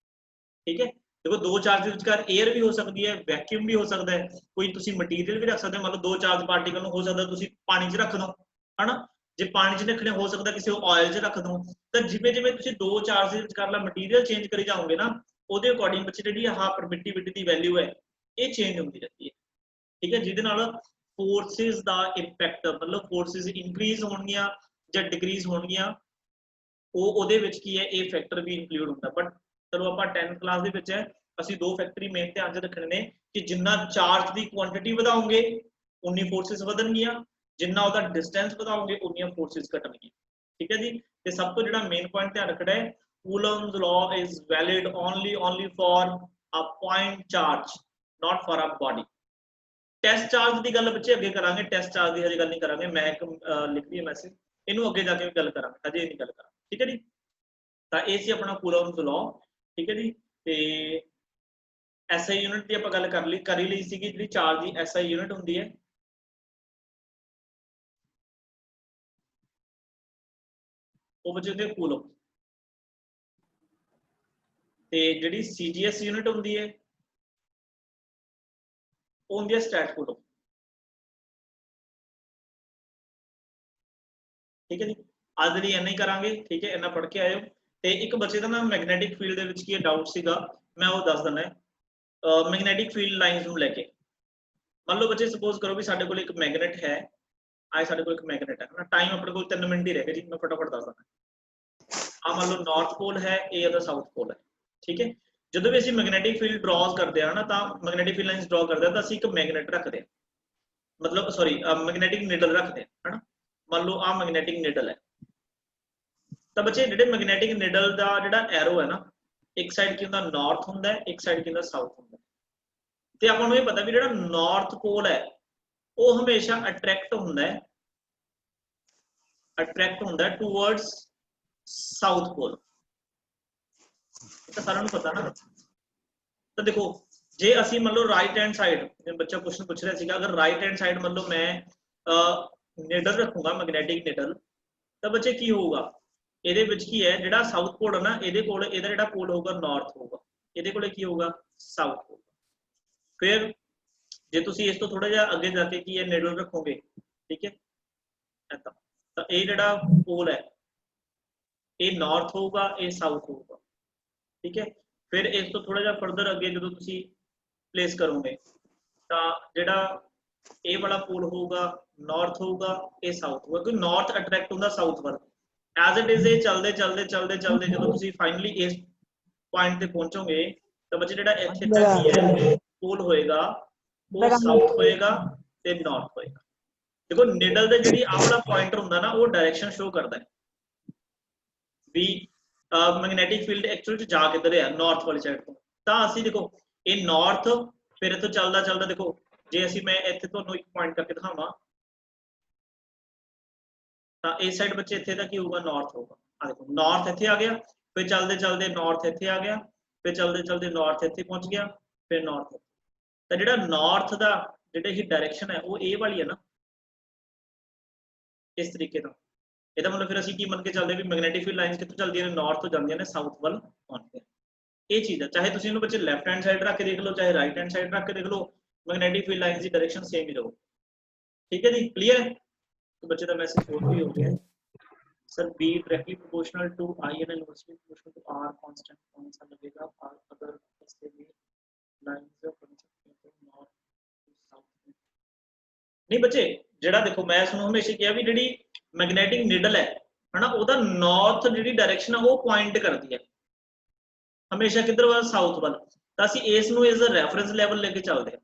ਠੀਕ ਹੈ, ਦੇਖੋ ਦੋ ਚਾਰजेस ਦੇ ਵਿਚਕਾਰ 에ਅਰ ਵੀ ਹੋ ਸਕਦੀ ਹੈ, ਵੈਕਿਊਮ ਵੀ ਹੋ ਸਕਦਾ ਹੈ, ਕੋਈ ਤੁਸੀਂ ਮਟੀਰੀਅਲ ਵੀ ਰੱਖ ਸਕਦੇ ਹੋ। ਮਤਲਬ ਦੋ ਚਾਰਜ ਪਾਰਟੀਕਲ ਨੂੰ ਹੋ ਸਕਦਾ ਤੁਸੀਂ ਪਾਣੀ 'ਚ ਰੱਖ ਦਿਓ, ਹਨਾ, ਜੇ ਪਾਣੀ 'ਚ ਰੱਖਣੇ ਹੋ ਸਕਦਾ ਕਿਸੇ ਆਇਲ 'ਚ ਰੱਖ ਦੋ। ਤਾਂ ਜਿਵੇਂ ਜਿਵੇਂ ਤੁਸੀਂ ਦੋ ਚਾਰजेस ਵਿਚਕਾਰਲਾ ਮਟੀਰੀਅਲ ਚੇਂਜ ਕਰੀ ਜਾਓਗੇ ਨਾ, ਉਹਦੇ ਅਕੋਰਡਿੰਗ ਬੱਚੇ ਜਿਹੜੀ ਆਹ ਪਰਮਿਟਿਵਿਟੀ ਦੀ ਵੈਲਿਊ ਹੈ ਇਹ ਚੇਂਜ ਹੁੰਦੀ ਰਹਿੰਦੀ ਹੈ। ਠੀਕ ਹੈ, ਜਿਹਦੇ ਨਾਲ ਫੋਰਸਿਸ ਦਾ ਇੰਪੈਕਟ, ਮਤਲਬ ਫੋਰਸਿਸ ਇਨਕਰੀਜ਼ ਹੋਣਗੀਆਂ ਜਾਂ ਡਿਕਰੀਜ਼ ਹੋਣਗੀਆਂ ਉਹ ਉਹਦੇ ਵਿੱਚ ਕੀ ਹੈ ਇਹ ਫੈਕਟਰ ਵੀ ਇਨਕਲੂਡ ਹੁੰਦਾ। ਬਟ ਚਲੋ ਆਪਾਂ 10th ਕਲਾਸ ਦੇ ਵਿੱਚ ਹੈ, ਅਸੀਂ ਦੋ ਫੈਕਟਰ ਹੀ ਮੇਨ ਧਿਆਨ 'ਚ ਰੱਖਣੇ ਨੇ ਕਿ ਜਿੰਨਾ ਚਾਰਜ ਦੀ ਕੁਆਂਟੀਟੀ ਵਧਾਓਗੇ ਉਨੀ ਫੋਰਸਿਸ ਵਧਣਗੀਆਂ, ਜਿੰਨਾ ਉਹਦਾ ਡਿਸਟੈਂਸ ਵਧਾਓਗੇ ਉਨੀਆਂ ਫੋਰਸਿਸ ਘਟਣਗੀਆਂ। ਠੀਕ ਹੈ ਜੀ। ਤੇ ਸਭ ਤੋਂ ਜਿਹੜਾ ਮੇਨ ਪੁਆਇੰਟ ਧਿਆਨ ਰੱਖਣਾ ਹੈ, Coulomb's law is valid only for a point charge, not for a body. Test charge ਦੀ ਗੱਲ ਬੱਚੇ ਅੱਗੇ ਕਰਾਂਗੇ, ਟੈਸਟ ਚਾਰਜ ਦੀ ਹਜੇ ਗੱਲ ਨਹੀਂ ਕਰਾਂਗੇ। ਮੈਂ ਇੱਕ ਲਿਖ ਲਈ ਮੈਸੇਜ, ਇਹਨੂੰ ਅੱਗੇ ਜਾ ਕੇ ਗੱਲ ਕਰਾਂਗੇ, ਹਜੇ ਨਹੀਂ ਗੱਲ ਕਰਾਂਗੇ। ਠੀਕ ਹੈ ਜੀ। ਤਾਂ ਇਹ ਸੀ ਆਪਣਾ Coulomb's law। ਠੀਕ ਹੈ ਜੀ। ਤੇ SI ਯੂਨਿਟ ਦੀ ਆਪਾਂ ਗੱਲ ਕਰ ਹੀ ਲਈ ਸੀਗੀ, ਜਿਹੜੀ ਚਾਰਜ ਦੀ SI ਯੂਨਿਟ ਹੁੰਦੀ ਹੈ ਉਹ ਬੱਚੇ ਹੁੰਦੇ ਕੂਲਮ, ਤੇ ਜਿਹੜੀ CGS ਯੂਨਿਟ ਹੁੰਦੀ ਹੈ ਉਹ ਹੁੰਦੀ ਹੈ ਸਟੈਟ ਕੂਲਮ। ਠੀਕ ਹੈ ਜੀ। ਅੱਜ ਲਈ ਇੰਨਾ ਹੀ ਕਰਾਂਗੇ। ਠੀਕ ਹੈ, ਇੰਨਾ ਪੜ੍ਹ ਕੇ ਆਇਓ। ਤੇ ਇੱਕ ਬੱਚੇ ਦਾ ਨਾ ਮੈਗਨੈਟਿਕ ਫੀਲਡ ਦੇ ਵਿੱਚ ਕੀ ਡਾਊਟ ਸੀਗਾ, ਮੈਂ ਉਹ ਦੱਸ ਦਿੰਦਾ। ਮੈਗਨੈਟਿਕ ਫੀਲਡ ਲਾਈਨਸ ਨੂੰ ਲੈ ਕੇ ਮੰਨ ਲਓ ਬੱਚੇ ਸਪੋਜ਼ ਕਰੋ ਵੀ ਸਾਡੇ ਕੋਲ ਇੱਕ ਮੈਗਨੇਟ ਹੈ, ਆਏ ਸਾਡੇ ਕੋਲ ਇੱਕ ਮੈਗਨੇਟ ਹੈ ਨਾ, ਟਾਈਮ ਆਪਣੇ ਕੋਲ 3 ਮਿੰਟ ਹੀ ਰਹਿ ਗਏ ਜੀ, ਮੈਂ ਫਟਾਫਟ ਦੱਸ ਦਿੰਦਾ। ਆ ਮੰਨ ਲਓ ਨਾਰਥ ਪੋਲ ਹੈ, ਇਹ ਉਹਦਾ ਸਾਊਥ ਪੋਲ ਹੈ। ਠੀਕ ਹੈ। ਜਦੋਂ ਵੀ ਅਸੀਂ ਮੈਗਨੈਟਿਕ ਫੀਲਡ ਡਰਾਅ ਕਰਦੇ ਹਾਂ ਨਾ, ਤਾਂ ਮੈਗਨੈਟਿਕ ਫੀਲਡ ਲਾਈਨਸ ਡਰਾਅ ਕਰਦੇ ਹਾਂ ਤਾਂ ਅਸੀਂ ਇੱਕ ਮੈਗਨੇਟ ਰੱਖਦੇ ਹਾਂ, ਮਤਲਬ ਸੌਰੀ ਮੈਗਨੈਟਿਕ ਨੀਡਲ ਰੱਖਦੇ ਹਾਂ ਹਨਾ। ਮੰਨ ਲਓ ਆ ਮੈਗਨੈਟਿਕ ਨੀਡਲ ਹੈ, ਤਾਂ ਬੱਚੇ ਜਿਹੜੇ ਮੈਗਨੈਟਿਕ ਨੀਡਲ ਦਾ ਜਿਹੜਾ ਐਰੋ ਹੈ ਨਾ, ਇੱਕ ਸਾਈਡ ਕੀ ਹੁੰਦਾ ਨਾਰਥ ਹੁੰਦਾ, ਇੱਕ ਸਾਈਡ ਕੀ ਹੁੰਦਾ ਸਾਊਥ ਹੁੰਦਾ। ਤੇ ਆਪਾਂ ਨੂੰ ਇਹ ਪਤਾ ਵੀ ਜਿਹੜਾ ਨਾਰਥ ਪੋਲ ਹੈ ਉਹ ਹਮੇਸ਼ਾ ਅਟਰੈਕਟ ਹੁੰਦਾ ਟੂਵਰਡਸ ਸਾਊਥ ਪੋਲ। ਤਾਂ ਸਾਰਿਆਂ ਨੂੰ ਪਤਾ ਨਾ। ਤਾਂ ਦੇਖੋ ਜੇ ਅਸੀਂ ਮੰਨ ਲਓ ਰਾਈਟ ਹੈਂਡ ਸਾਈਡ, ਜਿਵੇਂ ਬੱਚਾ ਕੁਐਸਚਨ ਪੁੱਛ ਰਿਹਾ ਸੀਗਾ, ਅਗਰ ਰਾਈਟ ਹੈਂਡ ਸਾਈਡ ਮੰਨ ਲਓ ਮੈਂ ਨੀਡਲ ਰੱਖੂੰਗਾ ਮੈਗਨੈਟਿਕ ਨੀਡਲ, ਤਾਂ ਬੱਚੇ ਕੀ ਹੋਊਗਾ, ਇਹਦੇ ਵਿੱਚ ਕੀ ਹੈ ਜਿਹੜਾ ਸਾਊਥ ਪੋਲ ਹੈ ਨਾ, ਇਹਦੇ ਕੋਲ ਇਹਦਾ ਜਿਹੜਾ ਪੋਲ ਹੋਊਗਾ ਨਾਰਥ ਹੋਊਗਾ, ਇਹਦੇ ਕੋਲੇ ਕੀ ਹੋਊਗਾ ਸਾਊਥ ਹੋਊਗਾ। ਫਿਰ ਜੇ ਤੁਸੀਂ ਇਸ ਤੋਂ ਥੋੜਾ ਜਿਹਾ ਅੱਗੇ ਜਾ ਕੇ ਕੀ ਹੈ ਨੀਡਲ ਰੱਖੋਗੇ, ਠੀਕ ਹੈ ਏਦਾਂ, ਤਾਂ ਇਹ ਜਿਹੜਾ ਪੋਲ ਹੈ ਇਹ ਨਾਰਥ ਹੋਊਗਾ, ਇਹ ਸਾਊਥ ਹੋਊਗਾ। ਠੀਕ ਹੈ। ਫਿਰ ਇਸ ਤੋਂ ਥੋੜਾ ਜਿਹਾ ਫਰਦਰ ਅੱਗੇ ਜਦੋਂ ਤੁਸੀਂ ਪਲੇਸ ਕਰੋਗੇ ਤਾਂ ਜਿਹੜਾ ਇਹ ਵਾਲਾ ਪੋਲ ਹੋਊਗਾ ਨਾਰਥ ਹੋਊਗਾ, ਇਹ ਸਾਊਥ ਹੋਊਗਾ, ਕਿਉਂਕਿ ਨਾਰਥ ਅਟਰੈਕਟ ਹੁੰਦਾ ਸਾਊਥ ਵੱਲ। ਐਜ਼ ਇਟ ਇਜ਼ ਇਹ ਚੱਲਦੇ ਜਦੋਂ ਤੁਸੀਂ ਫਾਈਨਲੀ ਇਸ ਪੁਆਇੰਟ ਤੇ ਪਹੁੰਚੋਗੇ ਤਾਂ ਬੱਚੇ ਜਿਹੜਾ ਇੱਥੇ ਤੱਕ ਹੀ ਹੈ ਪੋਲ ਹੋਏਗਾ ਉਹ ਸਾਊਥ ਹੋਏਗਾ ਤੇ ਨਾਰਥ ਹੋਏਗਾ। ਦੇਖੋ ਨੀਡਲ ਦੇ ਜਿਹੜੀ ਆਹ ਵਾਲਾ ਪੁਆਇੰਟਰ ਹੁੰਦਾ ਨਾ, ਉਹ ਡਾਇਰੈਕਸ਼ਨ ਸ਼ੋ ਕਰਦਾ ਹੈ ਵੀ ਮੈਗਨੈਟਿਕ ਫੀਲਡ ਐਕਚੁਅਲੀ ਜਾ ਕਿੱਧਰ ਹੈ, ਨਾਰਥ ਵਾਲੀ ਸਾਈਡ ਤੋਂ। ਤਾਂ ਅਸੀਂ ਦੇਖੋ ਇਹ ਨਾਰਥ, ਫਿਰ ਇੱਥੋਂ ਚੱਲਦਾ ਦੇਖੋ ਜੇ ਅਸੀਂ ਮੈਂ ਇੱਥੇ ਤੁਹਾਨੂੰ ਇੱਕ ਪੁਆਇੰਟ ਕਰਕੇ ਦਿਖਾਵਾਂ ਤਾਂ ਇਸ ਸਾਈਡ ਬੱਚੇ ਇੱਥੇ ਦਾ ਕੀ ਹੋਊਗਾ ਨਾਰਥ ਹੋਊਗਾ। ਆ ਦੇਖੋ ਨਾਰਥ ਇੱਥੇ ਆ ਗਿਆ, ਫਿਰ ਚੱਲਦੇ ਨਾਰਥ ਇੱਥੇ ਆ ਗਿਆ, ਫਿਰ ਚੱਲਦੇ ਨਾਰਥ ਇੱਥੇ ਪਹੁੰਚ ਗਿਆ, ਫਿਰ ਨਾਰਥ। ਤਾਂ ਜਿਹੜਾ ਨਾਰਥ ਦਾ ਜਿਹੜੀ ਹੀ ਡਾਇਰੈਕਸ਼ਨ ਹੈ ਉਹ ਇਹ ਵਾਲੀ ਹੈ ਨਾ, ਇਸ ਤਰੀਕੇ ਨਾਲ। ਇਹਦਾ ਮਤਲਬ ਫਿਰ ਅਸੀਂ ਕੀ ਮੰਨ ਕੇ ਚੱਲਦੇ ਵੀ ਮੈਗਨੈਟਿਕ ਫੀਲਡ ਲਾਈਨਸ ਕਿੱਥੋਂ ਚੱਲਦੀਆਂ ਨੇ, ਨਾਰਥ ਤੋਂ ਜਾਂਦੀਆਂ ਨੇ ਸਾਊਥ ਵੱਲ ਪਹੁੰਚਦੀਆਂ। ਇਹ ਚੀਜ਼ ਹੈ, ਚਾਹੇ ਤੁਸੀਂ ਇਹਨੂੰ ਬੱਚੇ ਲੈਫਟ ਹੈਂਡ ਸਾਈਡ ਰੱਖ ਕੇ ਦੇਖ ਲਓ, ਚਾਹੇ ਰਾਈਟ ਹੈਂਡ ਸਾਈਡ ਰੱਖ ਕੇ ਦੇਖ ਲਓ, ਮੈਗਨੈਟਿਕ ਫੀਲਡ ਲਾਈਨਸ ਦੀ ਡਾਇਰੈਕਸ਼ਨ ਸੇਮ ਹੀ ਰਹੂ। ਠੀਕ ਹੈ ਜੀ, ਕਲੀਅਰ ਹੈ। तो बच्चे का मैसेज फोर भी हो गया है sir, B directly proportional to I and inversely proportional to R constant कौन सा लगेगा, आर अगर इससे भी लाइंस बन सकती हैं तो नॉर्थ टू साउथ में नहीं बच्चे। ਜਿਹੜਾ ਦੇਖੋ ਮੈਂ ਤੁਹਾਨੂੰ ਹਮੇਸ਼ਾ ਕਿਹਾ ਵੀ ਜਿਹੜੀ ਮੈਗਨੈਟਿਕ ਨੀਡਲ ਹੈ ਹਨਾ, ਉਹਦਾ ਨਾਰਥ ਜਿਹੜੀ ਡਾਇਰੈਕਸ਼ਨ ਆ ਉਹ ਪੁਆਇੰਟ ਕਰਦੀ ਹੈ ਹਮੇਸ਼ਾ ਕਿੱਧਰ ਵੱਲ, ਸਾਊਥ ਵੱਲ। ਤਾਂ ਅਸੀਂ ਇਸ ਨੂੰ ਐਜ਼ ਅ ਰੈਫਰੈਂਸ ਲੈਵਲ ਲੈ ਕੇ ਚੱਲਦੇ ਹਾਂ,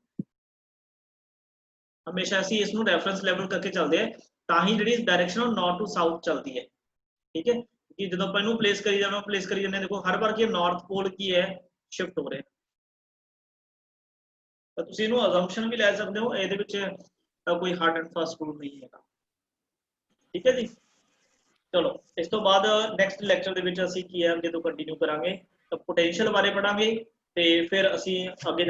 ਹਮੇਸ਼ਾ ਅਸੀਂ ਇਸ ਨੂੰ ਰੈਫਰੈਂਸ ਲੈਵਲ ਕਰਕੇ ਚੱਲਦੇ ਹਾਂ, ਤਾਂ ਹੀ ਜਿਹੜੀ ਡਾਇਰੈਕਸ਼ਨ ਉਹ ਨਾਰਥ ਟੂ ਸਾਊਥ ਚੱਲਦੀ ਹੈ। ਠੀਕ ਹੈ, ਕਿ ਜਦੋਂ ਆਪਾਂ ਇਹਨੂੰ ਪਲੇਸ ਕਰੀ ਜਾਂਦੇ ਦੇਖੋ ਹਰ ਵਾਰ ਕੀ ਨਾਰਥ ਪੋਲ ਕੀ ਹੈ ਸ਼ਿਫਟ ਹੋ ਰਿਹਾ। ਤਾਂ ਤੁਸੀਂ ਇਹਨੂੰ ਅਜ਼ੰਪਸ਼ਨ ਵੀ ਲੈ ਸਕਦੇ ਹੋ, ਇਹਦੇ ਵਿੱਚ ਕੋਈ ਹਾਰਡ ਐਂਡ ਫਾਸਟ ਰੂਲ ਨਹੀਂ ਹੈਗਾ। ਠੀਕ ਹੈ ਜੀ। ਚਲੋ ਇਸ ਤੋਂ ਬਾਅਦ ਨੈਕਸਟ ਲੈਕਚਰ ਦੇ ਵਿੱਚ ਅਸੀਂ ਕੀ ਹੈ ਅੱਗੇ ਤੋਂ ਕੰਟੀਨਿਊ ਕਰਾਂਗੇ, ਤਾਂ ਪੋਟੈਂਸ਼ੀਅਲ ਬਾਰੇ ਪੜਾਂਗੇ ਤੇ ਫਿਰ ਅਸੀਂ ਅੱਗੇ